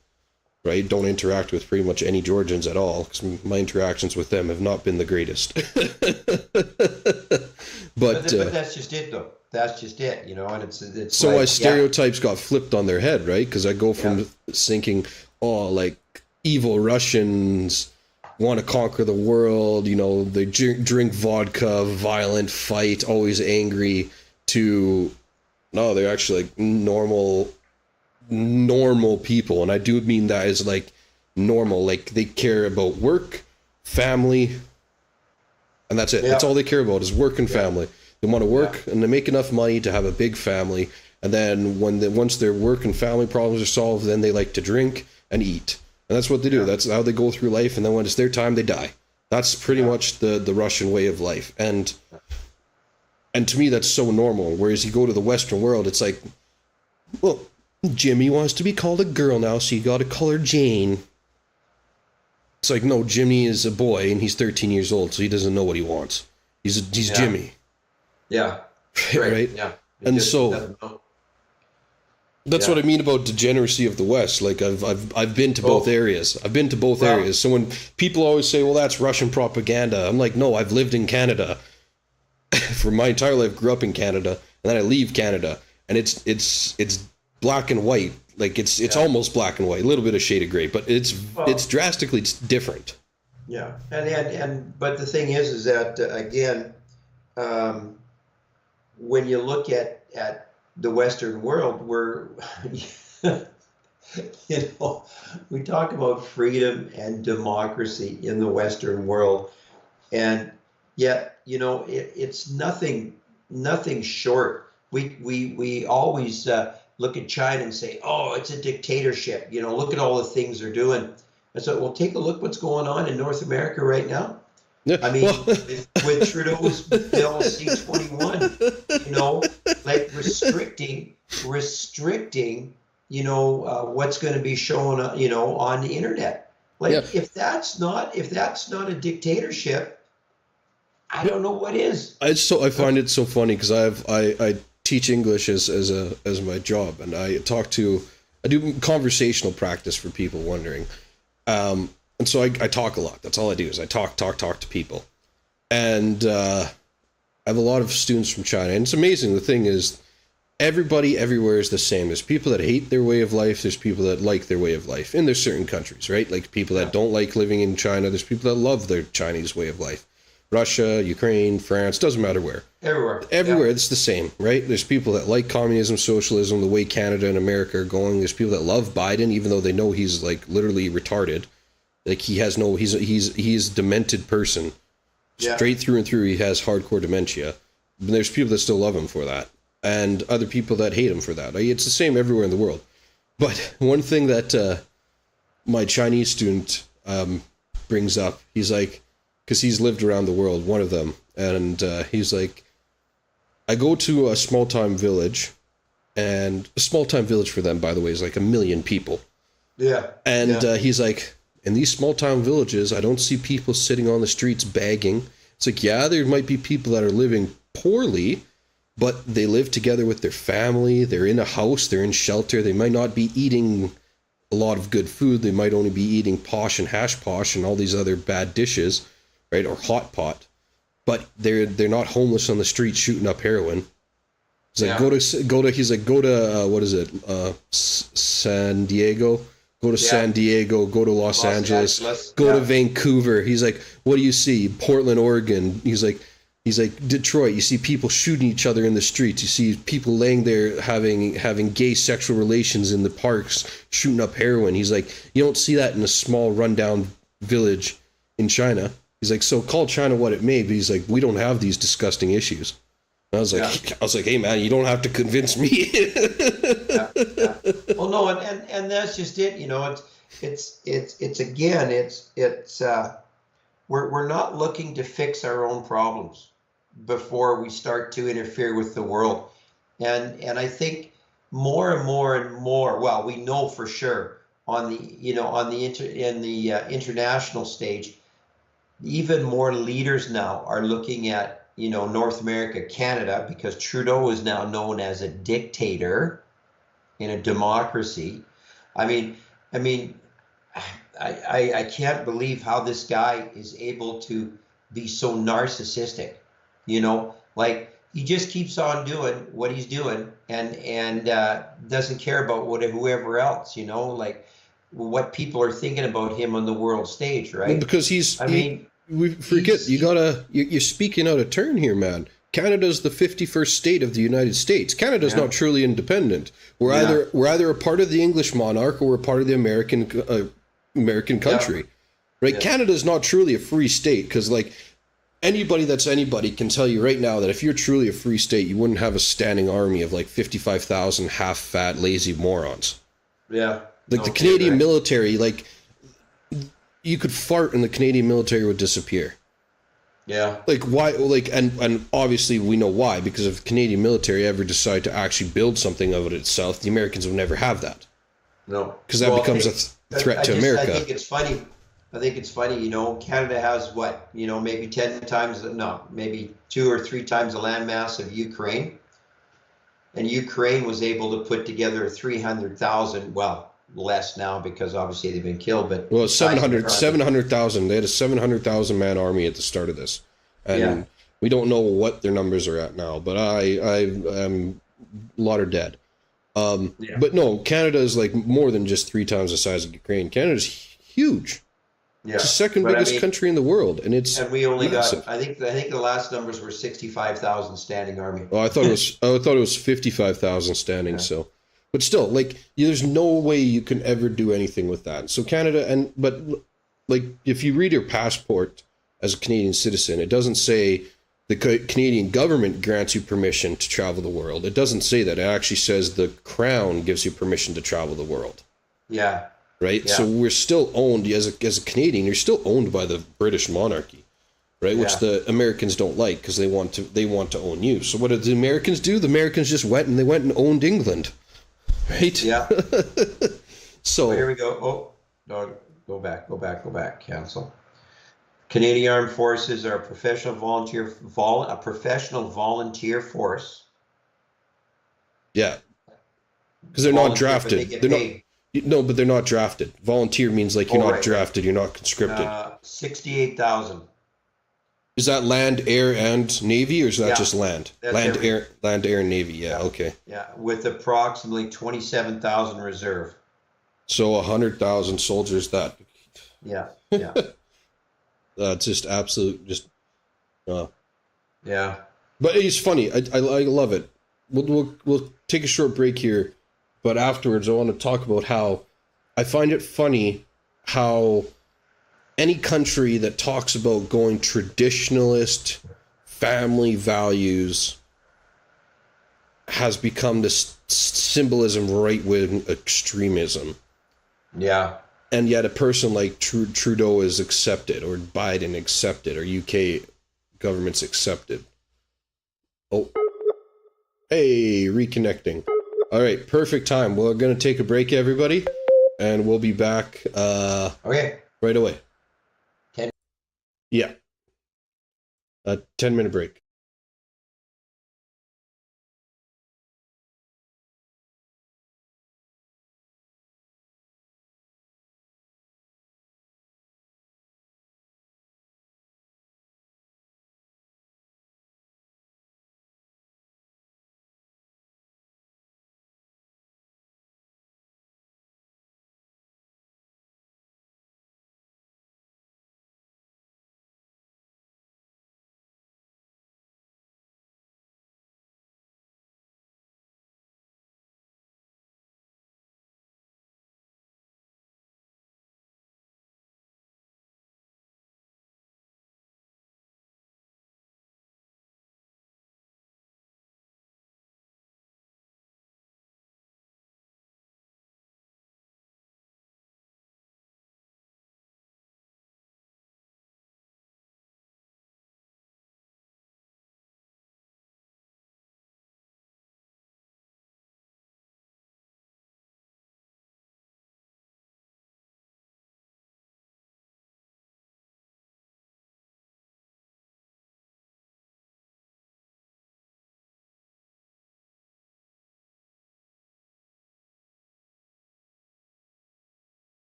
S1: Right? Don't interact with pretty much any Georgians at all, because my interactions with them have not been the greatest. but
S2: that's just it, though. That's just it, and it's
S1: so my stereotypes got flipped on their head, right? Because I go from thinking, like evil Russians want to conquer the world, they drink vodka, violent, fight, always angry, to no, they're actually like normal people. And I do mean that as like normal, like they care about work, family, and that's it. That's all they care about is work and family. They want to work and they make enough money to have a big family, and then once their work and family problems are solved, then they like to drink and eat, and that's what they do. That's how they go through life, and then when it's their time, they die. That's pretty much the Russian way of life, and to me that's so normal. Whereas you go to the Western world, it's like, well, Jimmy wants to be called a girl now, so you got to call her Jane. It's like, no, Jimmy is a boy and he's 13 years old, so he doesn't know what he wants. He's Jimmy.
S2: Yeah.
S1: Right?
S2: Yeah.
S1: And so that's what I mean about degeneracy of the West. Like I've been to both areas. I've been to both areas. So when people always say, well, that's Russian propaganda, I'm like, no, I've lived in Canada for my entire life, grew up in Canada, and then I leave Canada, and it's black and white. Like it's almost black and white, a little bit of shade of gray, but it's drastically different.
S2: Yeah. But the thing is that again, when you look at the Western world, You know, we talk about freedom and democracy in the Western world, and yet, it's nothing short. We always look at China and say, "Oh, it's a dictatorship." Look at all the things they're doing. And so, well, take a look what's going on in North America right now.
S1: Yeah,
S2: I mean,
S1: well,
S2: with Trudeau's bill C-21, like restricting, what's going to be shown, on the internet. Like,
S1: yeah.
S2: if that's not a dictatorship, I don't know what is.
S1: I find it so funny because I teach English as my job, and I do conversational practice for people wondering. And so I talk a lot. That's all I do is I talk to people. And I have a lot of students from China. And it's amazing. The thing is, everybody everywhere is the same. There's people that hate their way of life. There's people that like their way of life. And there's certain countries, right? Like people that don't like living in China. There's people that love their Chinese way of life. Russia, Ukraine, France, doesn't matter where. Everywhere, it's the same, right? There's people that like communism, socialism, the way Canada and America are going. There's people that love Biden, even though they know he's like literally retarded. Like he's a demented person. Straight through and through, he has hardcore dementia. But there's people that still love him for that. And other people that hate him for that. It's the same everywhere in the world. But one thing that my Chinese student brings up, he's like, because he's lived around the world, one of them, and he's like, I go to a small-time village, and a small-time village for them, by the way, is like 1 million people.
S2: Yeah.
S1: And he's like, in these small-town villages, I don't see people sitting on the streets begging. It's like, yeah, there might be people that are living poorly, but they live together with their family. They're in a house. They're in shelter. They might not be eating a lot of good food. They might only be eating posh and hash posh and all these other bad dishes, right? Or hot pot. But they're not homeless on the street shooting up heroin. He's like, go to what is it? San Diego. Go to San Diego, go to Los Angeles, go to Vancouver. He's like, what do you see? Portland, Oregon. He's like, Detroit. You see people shooting each other in the streets. You see people laying there having gay sexual relations in the parks, shooting up heroin. He's like, you don't see that in a small rundown village in China. He's like, so call China what it may, but he's like, we don't have these disgusting issues. And I was like, hey man, you don't have to convince me.
S2: Well, no, and that's just it. It's again, we're not looking to fix our own problems before we start to interfere with the world, and I think more and more. Well, we know for sure on the international stage, even more leaders now are looking at North America, Canada, because Trudeau is now known as a dictator in a democracy. I mean, I can't believe how this guy is able to be so narcissistic. Like he just keeps on doing what he's doing and doesn't care about whoever else. Like what people are thinking about him on the world stage, right?
S1: Well, because we forget you're speaking out of turn here, man. Canada's the 51st state of the United States. Canada's not truly independent. We're either a part of the English monarch or we're a part of the American country, right? Yeah. Canada's not truly a free state because, like, anybody can tell you right now that if you're truly a free state, you wouldn't have a standing army of like 55,000 half-fat, lazy morons.
S2: Yeah.
S1: Like the Canadian military, like you could fart and the Canadian military would disappear.
S2: Yeah.
S1: Like why? Like and obviously we know why, because if the Canadian military ever decide to actually build something of it itself, the Americans would never have that.
S2: No.
S1: Because that becomes a threat to America.
S2: I think it's funny. Canada has what? Maybe 10 times, maybe 2 or 3 times the landmass of Ukraine. And Ukraine was able to put together 300,000, well, less now because obviously they've been killed, but
S1: 700,000. They had a 700,000 man army at the start of this, and we don't know what their numbers are at now. But a lot are dead. But no, Canada is like more than just 3 times the size of Ukraine. Canada's huge. Yeah. It's the second biggest country in the world, and
S2: we only massive. I think the last numbers were 65,000 standing army.
S1: Oh, I thought it was 55,000 standing. Yeah. So. But still, like, there's no way you can ever do anything with that. So Canada, but like, if you read your passport as a Canadian citizen, it doesn't say the Canadian government grants you permission to travel the world. It doesn't say that. It actually says the Crown gives you permission to travel the world.
S2: Yeah.
S1: Right.
S2: Yeah.
S1: So we're still owned as a Canadian. You're still owned by the British monarchy, right? Which the Americans don't like because they want to own you. So what did the Americans do? The Americans just went and owned England, right?
S2: Yeah.
S1: So
S2: here we go. Oh, no, go back. Cancel. Canadian Armed Forces are a professional volunteer force.
S1: Yeah, because they're not drafted.
S2: But they get
S1: They're
S2: paid.
S1: no, but they're not drafted. Volunteer means like you're not
S2: right.
S1: drafted. You're not conscripted.
S2: 68,000.
S1: Is that land, air, and navy, or is that just land?
S2: That's
S1: land,
S2: everything.
S1: air, and navy. Yeah. Okay.
S2: Yeah, with approximately 27,000 reserve.
S1: So 100,000 soldiers. That.
S2: Yeah.
S1: Just absolute.
S2: Yeah.
S1: But it's funny. I love it. We'll take a short break here, but afterwards I want to talk about how I find it funny how any country that talks about going traditionalist family values has become this symbolism right wing extremism.
S2: Yeah.
S1: And yet a person like Trudeau is accepted, or Biden accepted, or UK government's accepted. Oh, hey, reconnecting. All right, perfect time. We're going to take a break, everybody, and we'll be back
S2: Okay.
S1: right away.
S2: 10.
S1: Yeah. 10-minute break.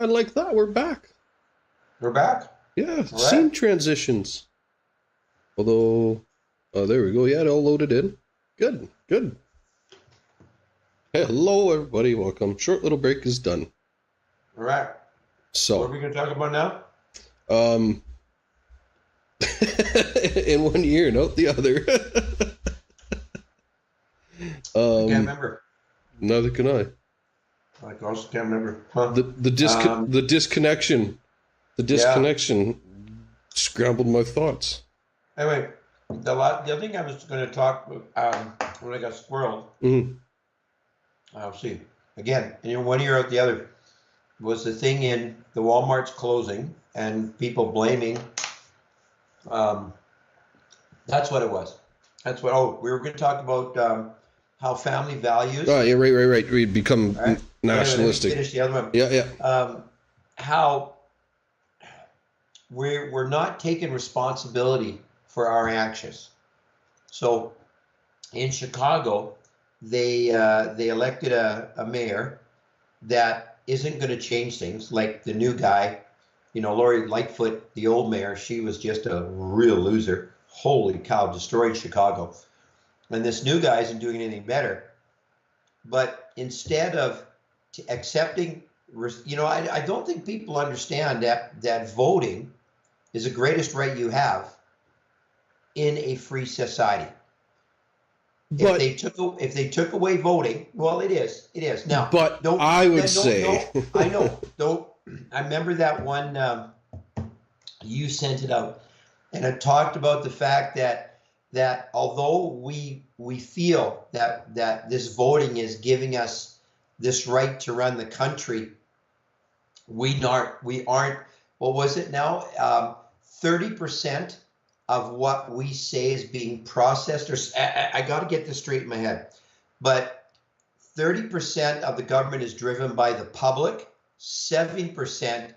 S1: And like that, we're back.
S2: We're back.
S1: Yeah,
S2: All
S1: scene
S2: right.
S1: transitions. Although, oh, there we go. Yeah, it all loaded in. Good, good. Hello, everybody. Welcome. Short little break is done.
S2: All right. What are
S1: So,
S2: we going to talk about now?
S1: in one ear, not the other.
S2: I can't remember.
S1: Neither can I.
S2: I also can't remember. Huh?
S1: The disconnection. The disconnection scrambled my thoughts.
S2: Anyway, the other thing I was going to talk when I got squirreled.
S1: Mm-hmm.
S2: I'll see. Again, one ear out the other was the thing in the Walmart's closing and people blaming. That's what it was. That's what. Oh, we were going to talk about how family values.
S1: Oh, yeah, right. We become
S2: Right.
S1: nationalistic.
S2: Finish the other one.
S1: Yeah.
S2: How we're not taking responsibility for our actions. So in Chicago, they elected a mayor that isn't going to change things. Like the new guy, Lori Lightfoot, the old mayor, she was just a real loser. Holy cow, destroyed Chicago. And this new guy isn't doing anything better. But instead of accepting, I don't think people understand that voting is the greatest right you have in a free society.
S1: But
S2: If they took away voting, well, it is now.
S1: But I would say,
S2: I know. I remember that one. You sent it out, and it talked about the fact that although we feel that this voting is giving us this right to run the country, we aren't. What was it now? 30% of what we say is being processed, or I got to get this straight in my head, but 30% of the government is driven by the public. 70%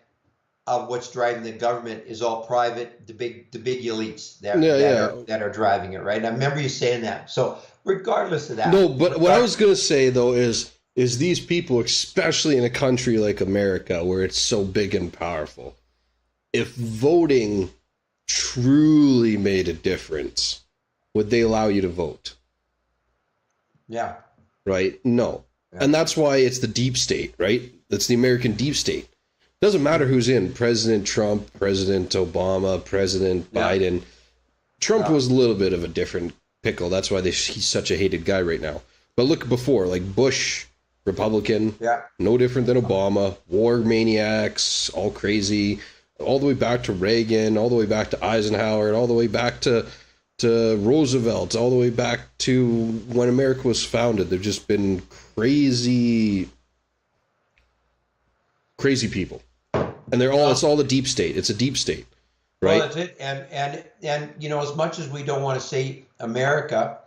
S2: of what's driving the government is all private, the big elites that are driving it, right? And I remember you saying that. So regardless of that.
S1: No, but what I was going to say, though, is these people, especially in a country like America, where it's so big and powerful, if voting truly made a difference, would they allow you to vote?
S2: Yeah.
S1: Right? No.
S2: Yeah.
S1: And that's why it's the deep state, right? That's the American deep state. Doesn't matter who's in. President Trump, President Obama, President Biden. Trump was a little bit of a different pickle. That's why he's such a hated guy right now. But look before, like Bush, Republican, no different than Obama, war maniacs, all crazy, all the way back to Reagan, all the way back to Eisenhower, all the way back to Roosevelt, all the way back to when America was founded. They've just been crazy people. And it's all the deep state. It's a deep state, right?
S2: Well, that's it. And as much as we don't want to say America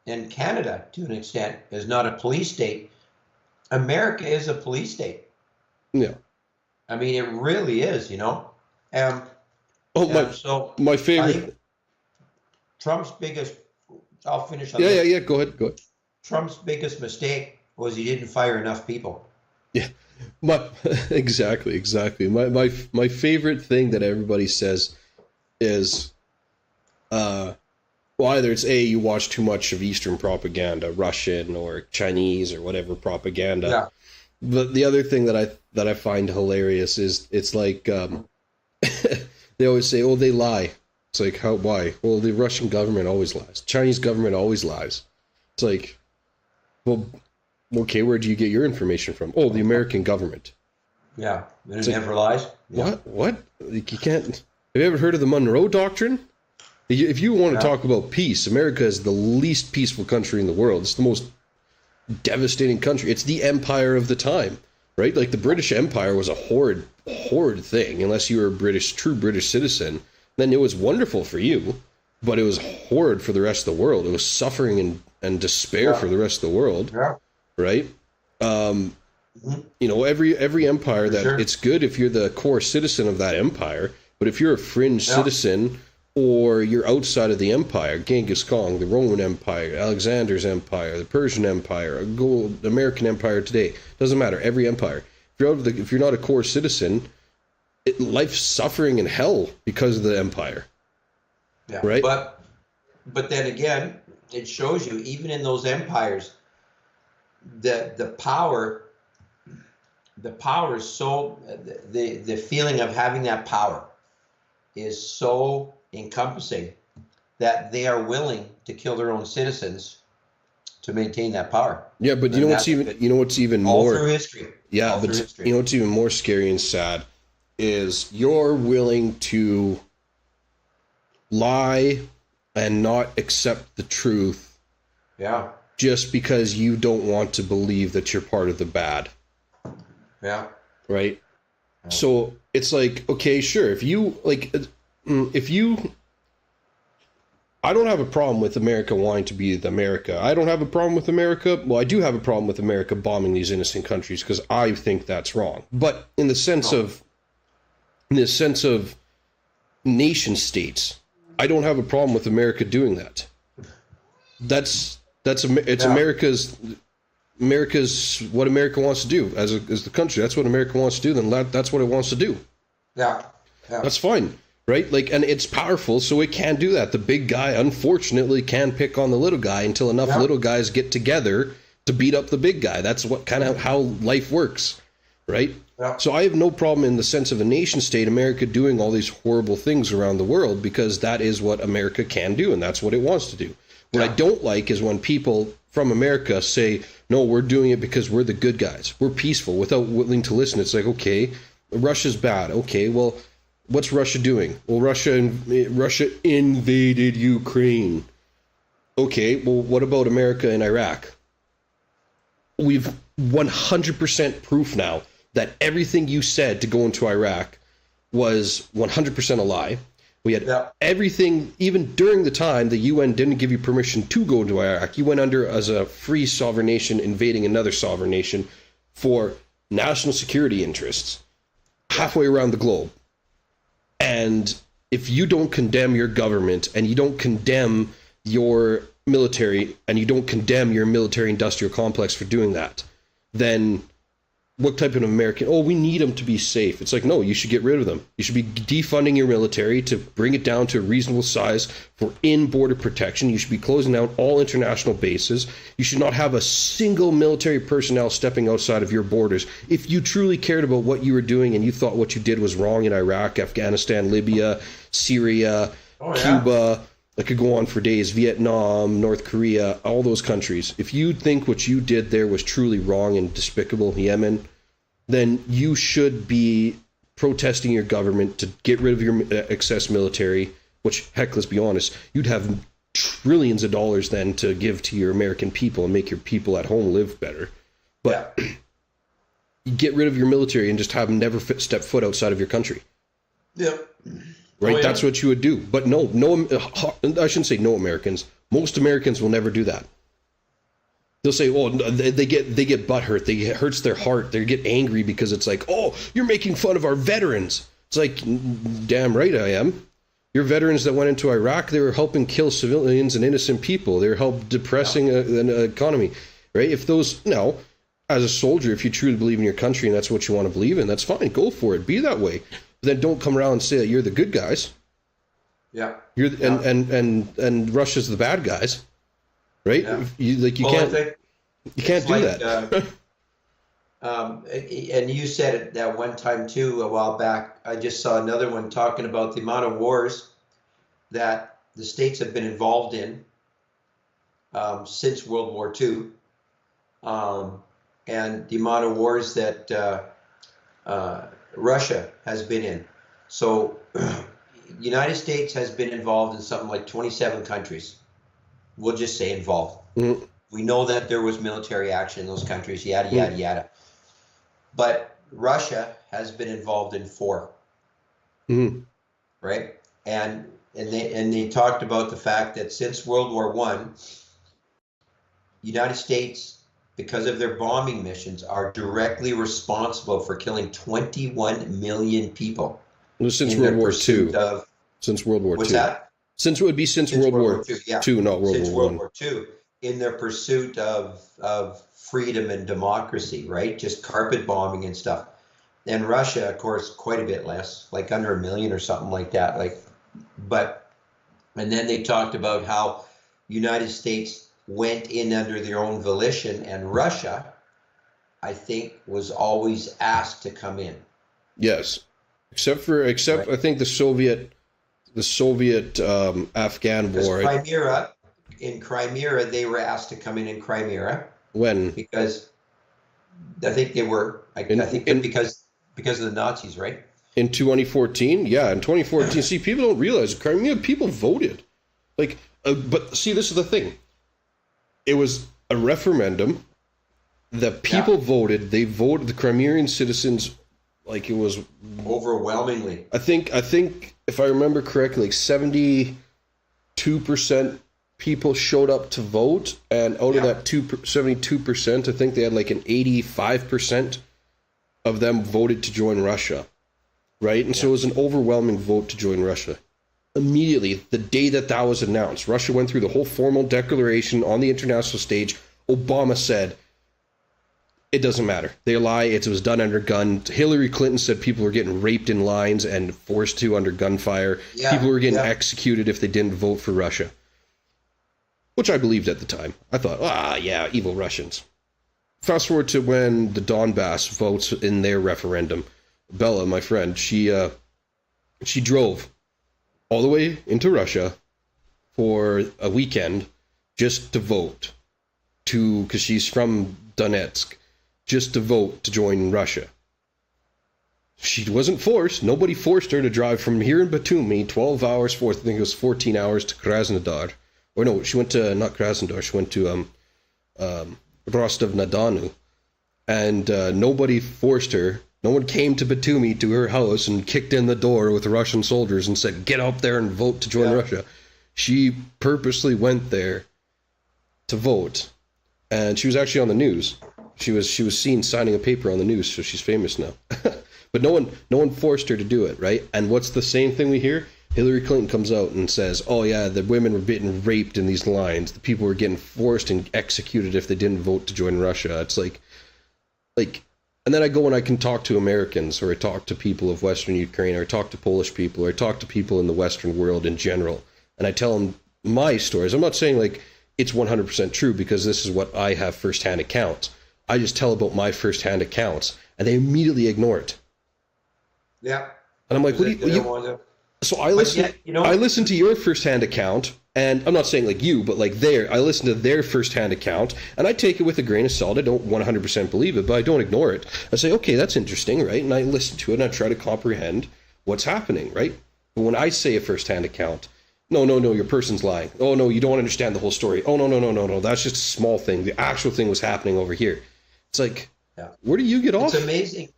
S2: and Canada, to an extent, is not a police state, America is a police state.
S1: Yeah.
S2: I mean, it really is,
S1: My favorite.
S2: Trump's biggest, I'll finish on
S1: this. Yeah, go ahead.
S2: Trump's biggest mistake was he didn't fire enough people.
S1: Yeah. Exactly. My favorite thing that everybody says is, either it's you watch too much of Eastern propaganda, Russian or Chinese or whatever propaganda.
S2: Yeah.
S1: But the other thing that I find hilarious is it's like they always say, "Oh, they lie." It's like, how? Why? Well, the Russian government always lies. Chinese government always lies. It's like, well, okay, where do you get your information from? Oh, the American government.
S2: Yeah, it never lies. Yeah.
S1: What? You can't. Have you ever heard of the Monroe Doctrine? If you want to talk about peace, America is the least peaceful country in the world. It's the most devastating country. It's the empire of the time, right? Like the British Empire was a horrid thing. Unless you were a true British citizen, then it was wonderful for you, but it was horrid for the rest of the world. It was suffering and despair for the rest of the world, right? Every empire it's good if you're the core citizen of that empire, but if you're a fringe citizen or you're outside of the empire, Genghis Khan, the Roman Empire, Alexander's Empire, the Persian Empire, the American Empire today, doesn't matter, every empire. if you're not a core citizen, life's suffering in hell because of the empire.
S2: Yeah.
S1: Right.
S2: But then again, it shows you even in those empires, the power is so the feeling of having that power is so encompassing that they are willing to kill their own citizens to maintain that power.
S1: Yeah, but you know what's even
S2: all
S1: more
S2: through history.
S1: Yeah,
S2: all
S1: but
S2: through history.
S1: you know what's even more scary and sad is you're willing to lie and not accept the truth.
S2: Yeah.
S1: Just because you don't want to believe that you're part of the bad.
S2: Yeah.
S1: Right? Yeah. So it's like, okay, sure. I don't have a problem with America wanting to be America. I don't have a problem with America. Well, I do have a problem with America bombing these innocent countries because I think that's wrong. But in the sense of nation states, I don't have a problem with America doing that. It's America's what America wants to do as the country. That's what America wants to do. Then that's what it wants to do.
S2: Yeah.
S1: That's fine, right? Like, and it's powerful, so it can do that. The big guy, unfortunately, can pick on the little guy until enough little guys get together to beat up the big guy. That's what kind of how life works, right? Yeah. So I have no problem in the sense of a nation state, America doing all these horrible things around the world because that is what America can do and that's what it wants to do. What I don't like is when people from America say, no, we're doing it because we're the good guys. We're peaceful without willing to listen. It's like, okay, Russia's bad. Okay, well, what's Russia doing? Well, Russia invaded Ukraine. Okay, well, what about America and Iraq? We've 100% proof now that everything you said to go into Iraq was 100% a lie. We had everything, even during the time the UN didn't give you permission to go into Iraq. You went under as a free sovereign nation invading another sovereign nation for national security interests halfway around the globe. And if you don't condemn your government and you don't condemn your military and you don't condemn your military industrial complex for doing that, then what type of American, we need them to be safe. It's like, no, you should get rid of them. You should be defunding your military to bring it down to a reasonable size for in-border protection. You should be closing down all international bases. You should not have a single military personnel stepping outside of your borders. If you truly cared about what you were doing and you thought what you did was wrong in Iraq, Afghanistan, Libya, Syria, Cuba, I could go on for days, Vietnam, North Korea, all those countries. If you think what you did there was truly wrong and despicable, Yemen, then you should be protesting your government to get rid of your excess military, which, heck, let's be honest, you'd have trillions of dollars then to give to your American people and make your people at home live better. But you get rid of your military and just have them never step foot outside of your country.
S2: Yep.
S1: Right, that's what you would do. But no, I shouldn't say no Americans. Most Americans will never do that. They'll say, they get butthurt. It hurts their heart. They get angry because it's like, you're making fun of our veterans. It's like, damn right I am. Your veterans that went into Iraq, they were helping kill civilians and innocent people. They were helping depressing an economy, right? If those, as a soldier, if you truly believe in your country and that's what you want to believe in, that's fine. Go for it. Be that way. But then don't come around and say that you're the good guys. Yeah. And Russia's the bad guys, right? Yeah. You can't do that.
S2: And you said it that one time too a while back. I just saw another one talking about the amount of wars that the states have been involved in since World War II, and the amount of wars that Russia has been in. So United States has been involved in something like 27 countries. We'll just say involved. Mm-hmm. We know that there was military action in those countries, yada, yada, yada. But Russia has been involved in 4. Mm-hmm. Right? And they talked about the fact that since World War I, United States, because of their bombing missions, are directly responsible for killing 21 million people.
S1: Since World War II. Since World War II.
S2: What's that?
S1: Since World War II, not World War I.
S2: Since World War II. in their pursuit of freedom and democracy, right? Just carpet bombing and stuff. And Russia, of course, quite a bit less, like under 1 million or something like that. And then they talked about how United States went in under their own volition, and Russia, I think, was always asked to come in.
S1: Yes, except
S2: Right.
S1: I think the Soviet Afghan war.
S2: In Crimea, they were asked to come in Crimea
S1: When
S2: because I think they were. I think because of the Nazis, right?
S1: in 2014, yeah, in 2014. See, people don't realize Crimea people voted, like, but see, this is the thing. It was a referendum. The people voted. They voted. The Crimean citizens, like, it was
S2: Overwhelmingly.
S1: I think if I remember correctly, like 72% people showed up to vote, and out of that 72%, I think they had like an 85% of them voted to join Russia, right? And so it was an overwhelming vote to join Russia. Immediately, the day that was announced, Russia went through the whole formal declaration on the international stage. Obama said, it doesn't matter. They lie. It was done under gun. Hillary Clinton said people were getting raped in lines and forced to under gunfire. People were getting executed if they didn't vote for Russia, which I believed at the time. I thought, yeah, evil Russians. Fast forward to when the Donbass votes in their referendum. Bella, my friend, she drove all the way into Russia for a weekend just to vote, because she's from Donetsk, just to vote to join Russia. She wasn't forced. Nobody forced her to drive from here in Batumi 12 hours forth. I think it was 14 hours to Krasnodar. Or no, she went to, not Krasnodar, she went to Rostov-na-Donu. And nobody forced her. No one came to Batumi to her house and kicked in the door with Russian soldiers and said, get up there and vote to join Russia. She purposely went there to vote. And she was actually on the news. She was seen signing a paper on the news, so she's famous now. But no one forced her to do it, right? And what's the same thing we hear? Hillary Clinton comes out and says, oh yeah, the women were getting raped in these lines. The people were getting forced and executed if they didn't vote to join Russia. It's like, and then I go and I can talk to Americans, or I talk to people of Western Ukraine, or I talk to Polish people, or I talk to people in the Western world in general, and I tell them my stories. I'm not saying like it's 100% true, because this is what I have firsthand accounts. I just tell about my firsthand accounts, and they immediately ignore it.
S2: Yeah.
S1: And I'm like, what do you? So I listen. I listen to your firsthand account, and I'm not saying like you, but like I listen to their firsthand account, and I take it with a grain of salt. I don't 100% believe it, but I don't ignore it. I say, okay, that's interesting, right? And I listen to it, and I try to comprehend what's happening, right? But when I say a firsthand account, no, your person's lying. Oh no, you don't understand the whole story. Oh no, that's just a small thing. The actual thing was happening over here. It's like, where do you get off?
S2: It's amazing.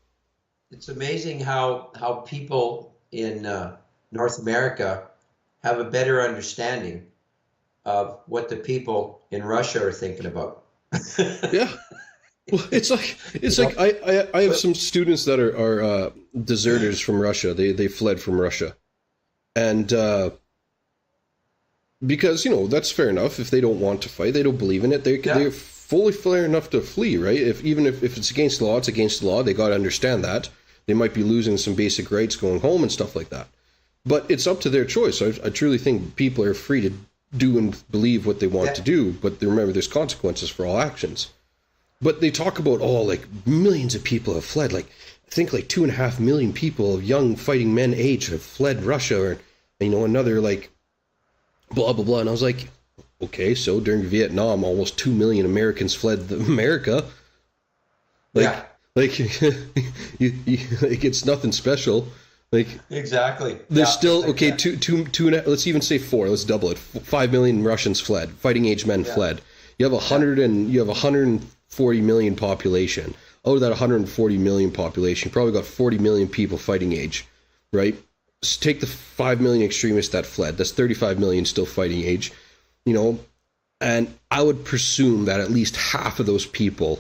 S2: It's amazing how people in North America have a better understanding of what the people in Russia are thinking about.
S1: Yeah. Well, it's like I have some students that are deserters from Russia. They fled from Russia, and because that's fair enough. If they don't want to fight, they don't believe in it. They're fully fair enough to flee, right? Even if it's against the law, it's against the law. They got to understand that they might be losing some basic rights going home and stuff like that. But it's up to their choice. I truly think people are free to do and believe what they want to do. But remember, there's consequences for all actions. But they talk about, like millions of people have fled. Like, I think like 2.5 million people of young fighting men age have fled Russia, or, another like blah, blah, blah. And I was like, okay, so during Vietnam, almost 2 million Americans fled America. Like it's nothing special. Like,
S2: exactly.
S1: There's still, okay, two, let's even say 4. Let's double it. 5 million Russians fled. Fighting age men fled. You have 140 million population. Out of that 140 million population, you probably got 40 million people fighting age, right? Just take the 5 million extremists that fled. That's 35 million still fighting age, and I would presume that at least half of those people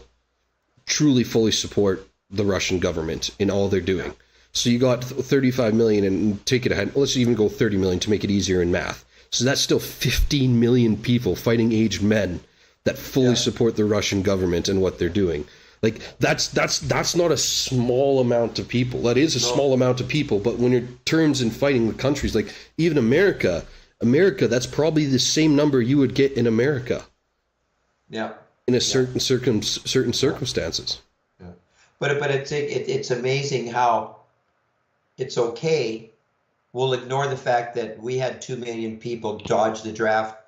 S1: truly fully support the Russian government in all they're doing. So you got 35 million, and take it ahead. Let's even go 30 million to make it easier in math. So that's still 15 million people, fighting age men, that fully support the Russian government and what they're doing. Like that's not a small amount of people. That is a small amount of people, but when you're terms in fighting with countries like even America, that's probably the same number you would get in America.
S2: Yeah.
S1: In a certain circumstances.
S2: Yeah. But it's amazing how it's okay. We'll ignore the fact that we had 2 million people dodge the draft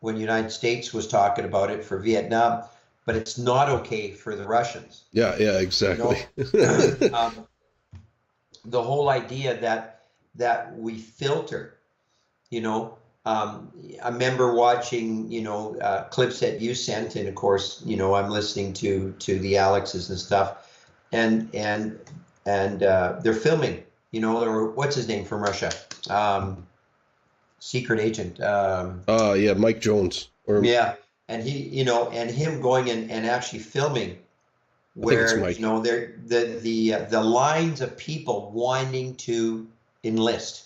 S2: when the United States was talking about it for Vietnam, but it's not okay for the Russians.
S1: Yeah, exactly.
S2: The whole idea that we filter, I remember watching, clips that you sent, and of course, I'm listening to the Alexes and stuff, and they're filming, or what's his name from Russia, secret agent.
S1: Yeah, Mike Jones.
S2: Yeah, and he, and him going and actually filming where they're the lines of people wanting to enlist.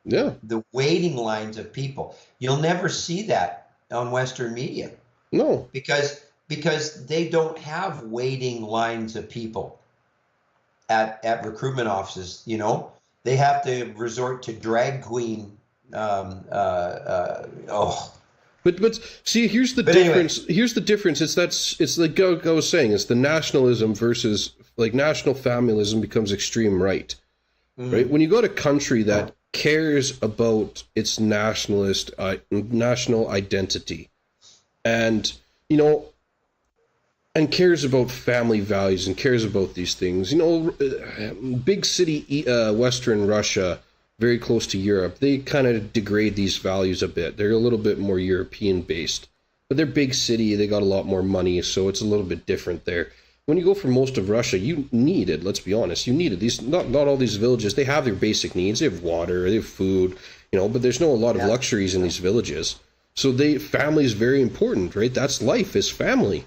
S1: Yeah.
S2: The waiting lines of people. You'll never see that on Western media.
S1: No.
S2: Because they don't have waiting lines of people at recruitment offices, They have to resort to drag queen
S1: But see, here's the difference. Anyway. Here's the difference. It's like I was saying, it's the nationalism versus like national familism becomes extreme right. Mm-hmm. Right? When you go to a country that cares about its national identity and and cares about family values and cares about these things, big city Western Russia, very close to Europe, they kind of degrade these values a bit. They're a little bit more European based, but they're big city, they got a lot more money, so it's a little bit different there. When you go for most of Russia, you needed, let's be honest, these, not all these villages, they have their basic needs. They have water, they have food, but there's not a lot of luxuries in these villages. So family is very important, right? That's life, is family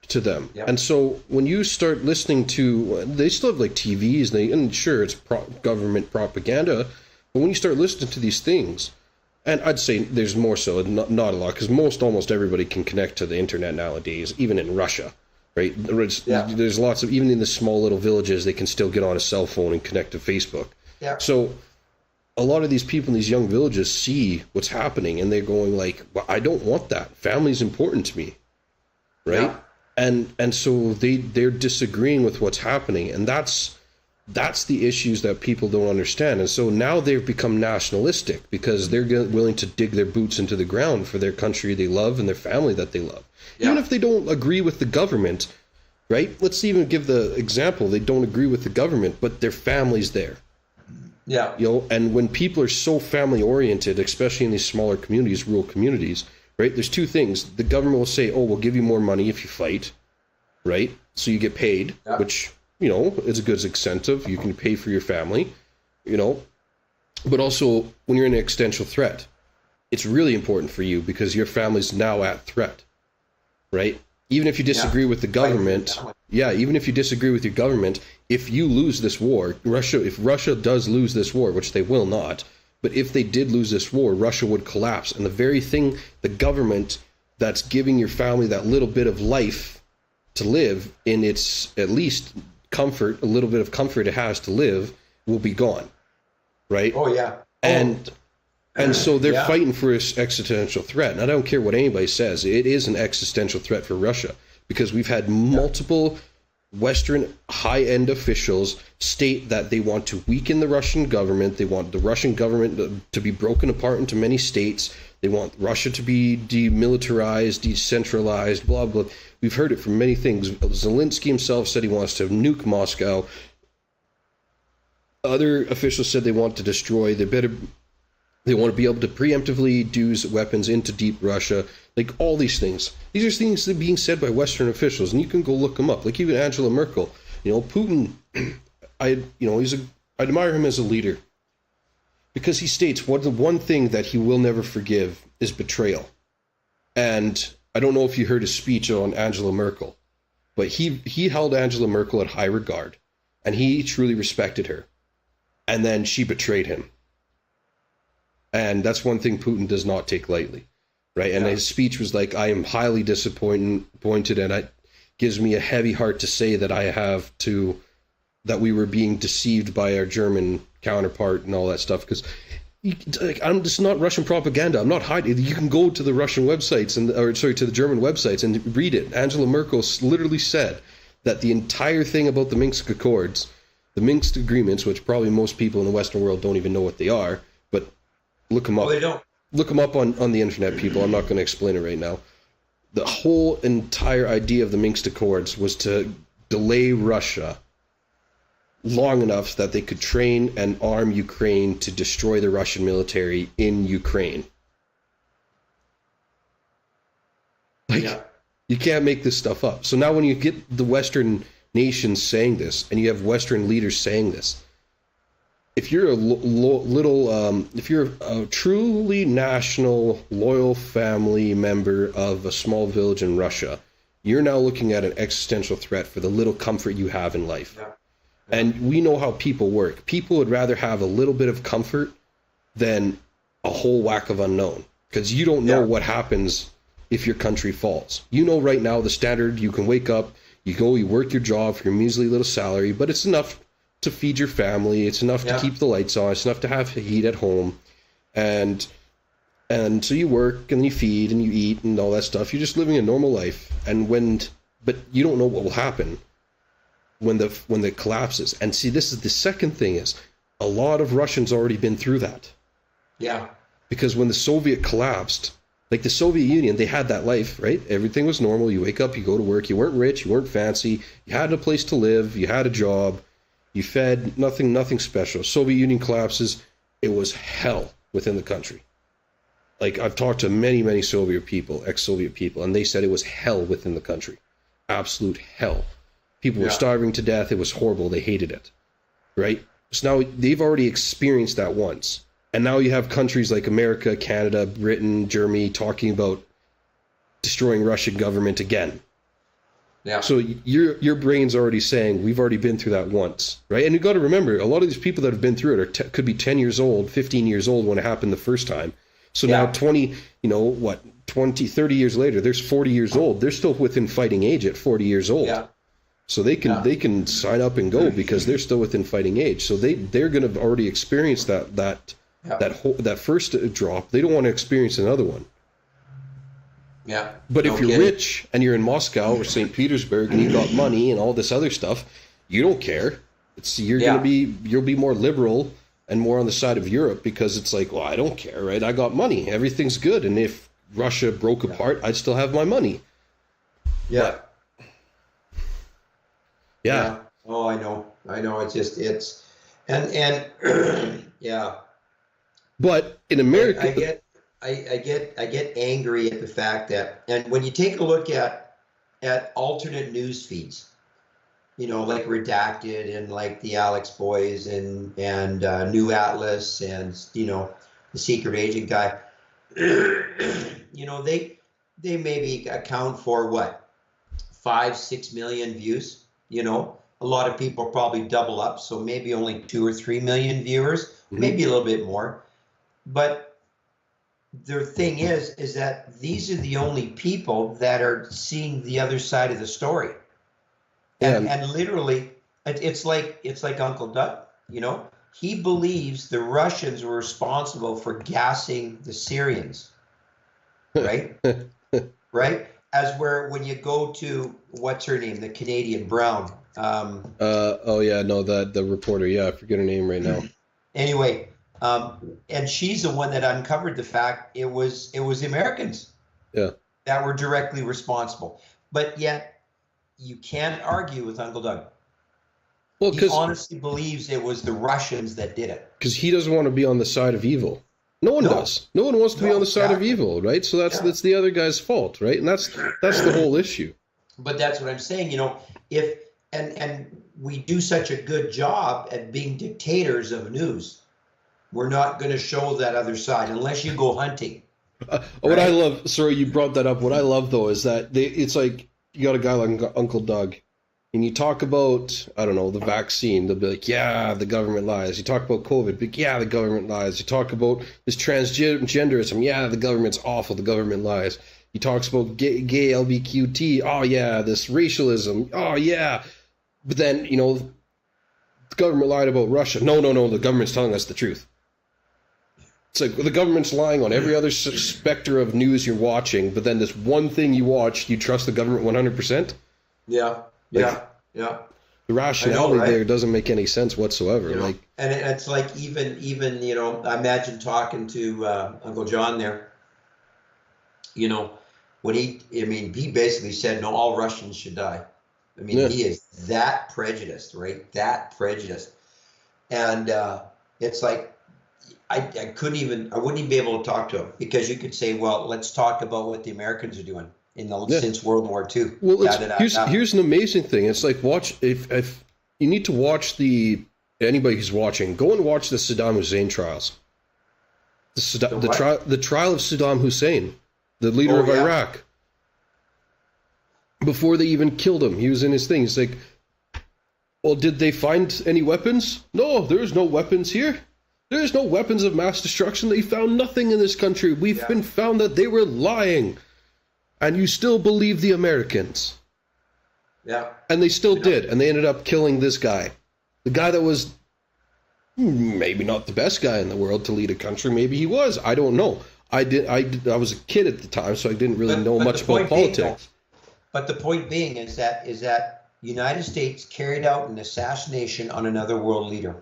S1: to them. Yeah. And so when you start listening to, they still have like TVs, and sure, it's government propaganda, but when you start listening to these things, and I'd say there's more so, not a lot, because almost everybody can connect to the internet nowadays, even in Russia. Right? There's lots of, even in the small little villages, they can still get on a cell phone and connect to Facebook. Yeah. So a lot of these people in these young villages see what's happening and they're going like, well, I don't want that. Family's important to me. Right? Yeah. And so they're disagreeing with what's happening. And that's the issues that people don't understand. And so now they've become nationalistic because they're willing to dig their boots into the ground for their country they love and their family that they love. Yeah. Even if they don't agree with the government, right? Let's even give the example. They don't agree with the government, but their family's there. Yeah. And when people are so family oriented, especially in these smaller communities, rural communities, right? There's two things. The government will say, oh, we'll give you more money if you fight, right? So you get paid, which, is a good incentive. You can pay for your family, but also when you're in an existential threat, it's really important for you because your family's now at threat. Right? Even if you disagree with the government, even if you disagree with your government, if you lose this war, if Russia does lose this war, which they will not, but if they did lose this war, Russia would collapse. And the very thing, the government that's giving your family that little bit of life to live in its, at least comfort, a little bit of comfort it has to live, will be gone. Right? Oh, yeah. And so they're fighting for this existential threat. And I don't care what anybody says. It is an existential threat for Russia because we've had multiple Western high-end officials state that they want to weaken the Russian government. They want the Russian government to be broken apart into many states. They want Russia to be demilitarized, decentralized, blah, blah. We've heard it from many things. Zelensky himself said he wants to nuke Moscow. Other officials said they want to destroy. They want to be able to preemptively use weapons into deep Russia, like all these things. These are things that are being said by Western officials, and you can go look them up. Like even Angela Merkel, Putin. I admire him as a leader because he states the one thing that he will never forgive is betrayal. And I don't know if you heard his speech on Angela Merkel, but he held Angela Merkel at high regard, and he truly respected her. And then she betrayed him. And that's one thing Putin does not take lightly. right? And his speech was like, I am highly disappointed, and it gives me a heavy heart to say that that we were being deceived by our German counterpart and all that stuff. Because I'm just not Russian propaganda. I'm not hiding. You can go to the Russian websites to the German websites and read it. Angela Merkel literally said that the entire thing about the Minsk Accords, the Minsk agreements, which probably most people in the Western world don't even know what they are, but look them up.
S2: Well, they don't.
S1: Look them up on the internet, people. I'm not going to explain it right now. The whole entire idea of the Minsk Accords was to delay Russia long enough that they could train and arm Ukraine to destroy the Russian military in Ukraine. You can't make this stuff up. So now when you get the Western nations saying this, and you have Western leaders saying this, if you're if you're a truly national, loyal family member of a small village in Russia, you're now looking at an existential threat for the little comfort you have in life. Yeah. And we know how people work. People would rather have a little bit of comfort than a whole whack of unknown, because you don't know what happens if your country falls. You know right now the standard, you can wake up, you go, you work your job for your measly little salary, but it's enough to feed your family. It's enough to keep the lights on. It's enough to have heat at home. And so you work and you feed and you eat and all that stuff. You're just living a normal life. But you don't know what will happen when it collapses. And see, this is the second thing is a lot of Russians already been through that. Yeah. Because when the Soviet collapsed, like the Soviet Union, they had that life, right? Everything was normal. You wake up, you go to work. You weren't rich, you weren't fancy. You had a place to live. You had a job. You fed, nothing special. Soviet Union collapses. It was hell within the country. Like, I've talked to many, many Soviet people, ex-Soviet people, and they said it was hell within the country. Absolute hell. People were starving to death. It was horrible. They hated it, right? So now they've already experienced that once. And now you have countries like America, Canada, Britain, Germany talking about destroying Russian government again. Yeah. So your brain's already saying, we've already been through that once, right? And you got to remember, a lot of these people that have been through it could be 10 years old, 15 years old when it happened the first time. So now 20, 30 years later, there's 40 years old. They're still within fighting age at 40 years old. Yeah. So they can sign up and go because they're still within fighting age. So they're going to have already experienced that first drop. They don't want to experience another one. Yeah. But if you're rich and you're in Moscow or St. Petersburg and you got money and all this other stuff, you don't care. You'll be more liberal and more on the side of Europe because it's like, well, I don't care, right? I got money. Everything's good. And if Russia broke apart, I'd still have my money. Yeah. Yeah.
S2: Oh, I know. Yeah.
S1: But in America,
S2: I get angry at the fact that, and when you take a look at alternate news feeds, like Redacted and like the Alex Boys and New Atlas and the Secret Agent guy, they maybe account for what, 5-6 million views. A lot of people probably double up, so maybe only 2 or 3 million viewers, maybe a little bit more, but the thing is that these are the only people that are seeing the other side of the story. And literally, it's like Uncle Doug, he believes the Russians were responsible for gassing the Syrians, right? Right? When you go to, what's her name, the Canadian Brown.
S1: The reporter, I forget her name right now.
S2: Anyway, and she's the one that uncovered the fact it was the Americans that were directly responsible. But yet you can't argue with Uncle Doug. Well, he honestly believes it was the Russians that did it.
S1: Because he doesn't want to be on the side of evil. No one does. No one wants to be on the side of evil, right? So that's the other guy's fault, right? And that's the whole issue.
S2: But that's what I'm saying, if and we do such a good job at being dictators of news. We're not going to show that other side unless you go hunting.
S1: What I love, sorry, you brought that up. What I love though is that it's like you got a guy like Uncle Doug, And you talk about, I don't know, the vaccine, they'll be like, yeah, the government lies. You talk about COVID, like, yeah, the government lies. You talk about this transgenderism, yeah, the government's awful, the government lies. He talks about gay LBQT, oh yeah, this racialism, oh yeah. But then, the government lied about Russia. No, the government's telling us the truth. It's like the government's lying on every other specter of news you're watching, but then this one thing you watch, you trust the government 100%?
S2: Yeah.
S1: The rationality there doesn't make any sense whatsoever.
S2: And it's like even I imagine talking to Uncle John there. When he basically said no, all Russians should die. I mean, He is that prejudiced, right? That prejudiced, and it's like I wouldn't even be able to talk to him, because you could say, well, let's talk about what the Americans are doing since World War II.
S1: Well, here's an amazing thing. It's like, watch if you need to watch anybody who's watching, go and watch the Saddam Hussein trials. The trial of Saddam Hussein, the leader of Iraq. Before they even killed him, he was in his thing. He's like, well, did they find any weapons? No, there's no weapons here. There's no weapons of mass destruction. They found nothing in this country. We've been found that they were lying. And you still believe the Americans.
S2: Yeah.
S1: And they still did. And they ended up killing this guy. The guy that was maybe not the best guy in the world to lead a country. Maybe he was. I don't know. I was a kid at the time, so I didn't really know much about politics.
S2: But the point being is that United States carried out an assassination on another world leader.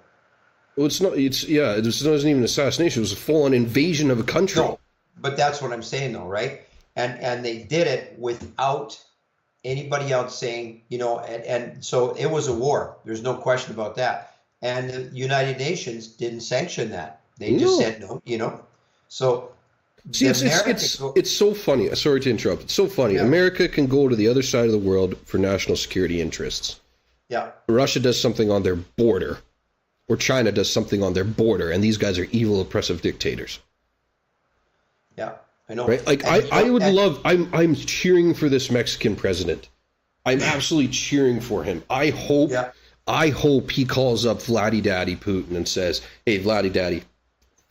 S1: Well, it wasn't even an assassination. It was a full-on invasion of a country.
S2: No, but that's what I'm saying, though, right? And they did it without anybody else saying, and so it was a war. There's no question about that. And the United Nations didn't sanction that. They just said no, So
S1: see, it's so funny. Sorry to interrupt. It's so funny. Yeah. America can go to the other side of the world for national security interests.
S2: Yeah.
S1: Russia does something on their border, or China does something on their border, and these guys are evil, oppressive dictators.
S2: Yeah, I know.
S1: Right? Like I'm cheering for this Mexican president. I'm absolutely cheering for him. I hope he calls up Vladdy Daddy Putin and says, "Hey, Vladdy Daddy,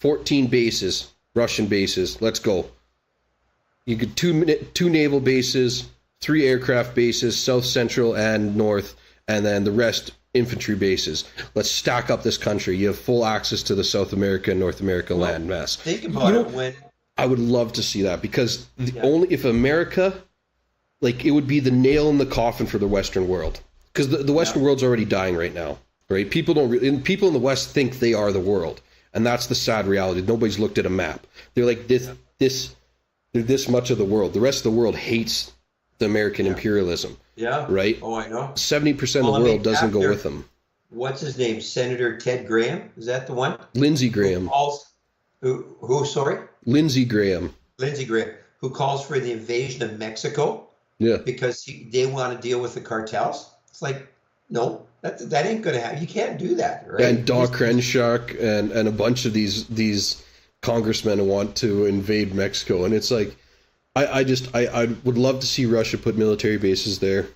S1: 14 bases, Russian bases, let's go. You could two naval bases, 3 aircraft bases, south, central, and north, and then the rest infantry bases. Let's stack up this country. You have full access to the South America and North America land mass."
S2: Think about it when
S1: I would love to see that, because only if America, it would be the nail in the coffin for the Western world, because the Western world's already dying right now, right? People in the West think they are the world, and that's the sad reality. Nobody's looked at a map. They're like they're this much of the world. The rest of the world hates the American imperialism. Yeah. Right?
S2: Oh, I know.
S1: 70% of the world doesn't go with them.
S2: What's his name? Senator Ted Graham? Is that the one?
S1: Lindsey Graham.
S2: Who, sorry?
S1: Lindsey Graham.
S2: Lindsey Graham, who calls for the invasion of Mexico.
S1: Yeah.
S2: Because they want to deal with the cartels. It's like, no, that ain't going to happen. You can't do that, right?
S1: And Doc Crenshaw and a bunch of these congressmen want to invade Mexico. And it's like, I would love to see Russia put military bases there.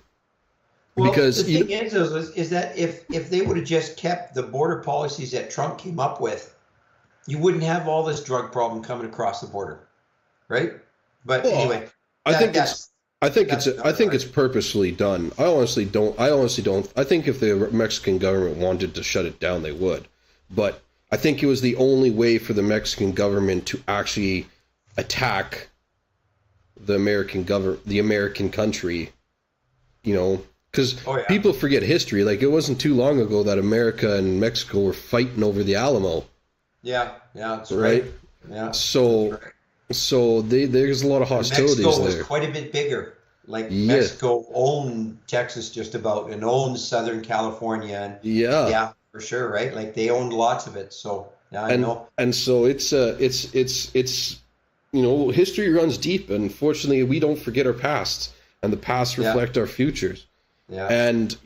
S2: Well, because the thing is that if they would have just kept the border policies that Trump came up with, you wouldn't have all this drug problem coming across the border, right? But anyway,
S1: I think it's purposely done. I honestly don't. I think if the Mexican government wanted to shut it down, they would. But I think it was the only way for the Mexican government to actually attack the American country, because people forget history. Like, it wasn't too long ago that America and Mexico were fighting over the Alamo.
S2: Yeah, that's
S1: right.
S2: Yeah.
S1: So there's a lot of hostilities there.
S2: Mexico was quite a bit bigger. Mexico owned Texas just about, and owned Southern California, and yeah, for sure, right? Like, they owned lots of it. So I know. And
S1: so it's history runs deep, and fortunately we don't forget our past, and the past reflect our futures.
S2: Yeah.
S1: And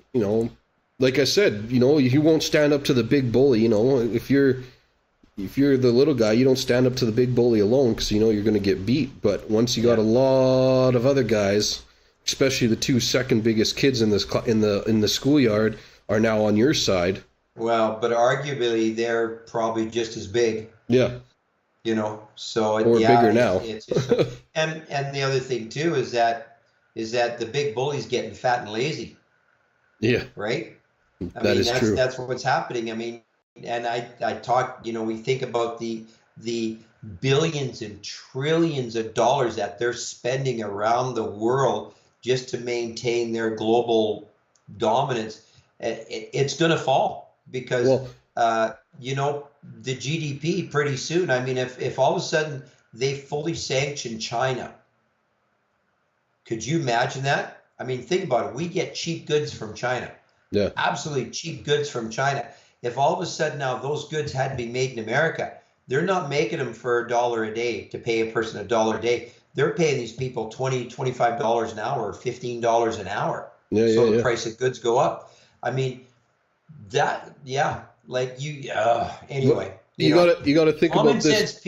S1: like I said, you won't stand up to the big bully. If you're the little guy, you don't stand up to the big bully alone, because you're going to get beat. But once you got a lot of other guys especially the two second biggest kids in this in the schoolyard are now on your side.
S2: Well, but arguably they're probably just as big.
S1: Yeah.
S2: So
S1: Or bigger now.
S2: And the other thing too is that the big bully's getting fat and lazy.
S1: Yeah.
S2: Right?
S1: That's true.
S2: That's what's happening. I mean, and I talk, we think about the billions and trillions of dollars that they're spending around the world just to maintain their global dominance. It's going to fall because, the GDP pretty soon. I mean, if all of a sudden they fully sanction China, could you imagine that? I mean, think about it. We get cheap goods from China.
S1: Yeah.
S2: Absolutely cheap goods from China. If all of a sudden now those goods had to be made in America, they're not making them for $1 a day to pay a person $1 a day. They're paying these people $20, $25 an hour, or $15 an hour. The price of goods go up. I mean, anyway.
S1: You gotta think about this.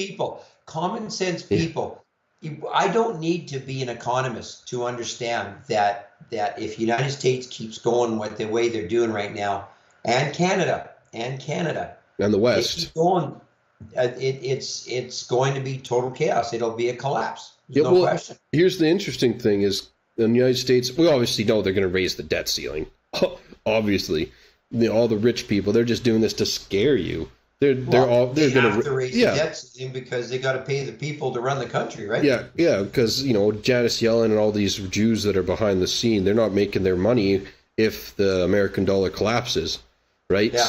S2: Common sense people. I don't need to be an economist to understand that if United States keeps going the way they're doing right now, and Canada and
S1: the West,
S2: keep going, it's going to be total chaos. It'll be a collapse. There's no question.
S1: Here's the interesting thing: is in the United States, we obviously know they're going to raise the debt ceiling. Obviously, all the rich people, they're just doing this to scare you. They're going
S2: to raise the debt ceiling because they got to pay the people to run the country, right?
S1: Yeah, because Janis Yellen and all these Jews that are behind the scene, they're not making their money if the American dollar collapses, right? Yeah.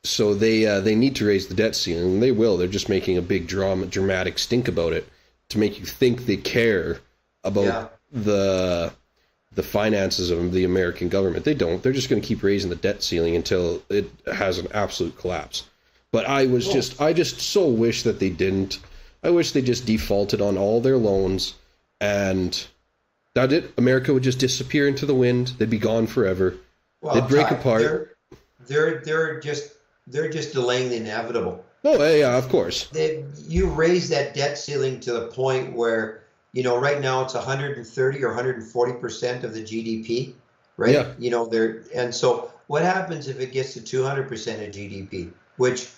S1: So they need to raise the debt ceiling, and they will. They're just making a big dramatic stink about it to make you think they care about the finances of the American government. They don't. They're just going to keep raising the debt ceiling until it has an absolute collapse. But I just so wish that they didn't. I wish they just defaulted on all their loans, and that it. America would just disappear into the wind. They'd be gone forever. Well, they'd break apart.
S2: They're just delaying the inevitable.
S1: Oh yeah, of course.
S2: You raise that debt ceiling to the point where right now it's 130 or 140% of the GDP, right? Yeah. And so what happens if it gets to 200% of GDP, which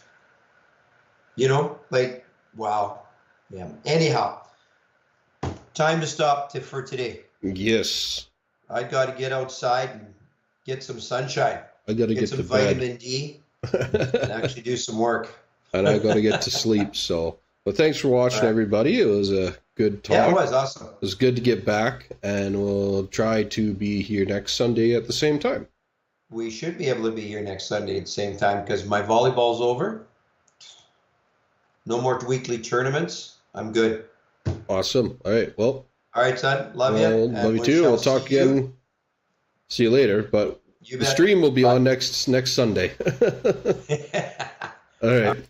S2: wow. Yeah. Anyhow, time to stop for today.
S1: Yes.
S2: I got to get outside and get some sunshine.
S1: I got to get
S2: some
S1: to
S2: vitamin D and actually do some work.
S1: And I got to get to sleep. So, but thanks for watching, everybody. It was a good talk.
S2: Yeah, it was awesome.
S1: It was good to get back, and we'll try to be here next Sunday at the same time.
S2: We should be able to be here next Sunday at the same time because my volleyball's over. No more weekly tournaments. I'm good.
S1: Awesome. All right. Well.
S2: All right, son. Love you.
S1: Love you too. We'll talk again. See you later. But the stream will be on next Sunday. All right.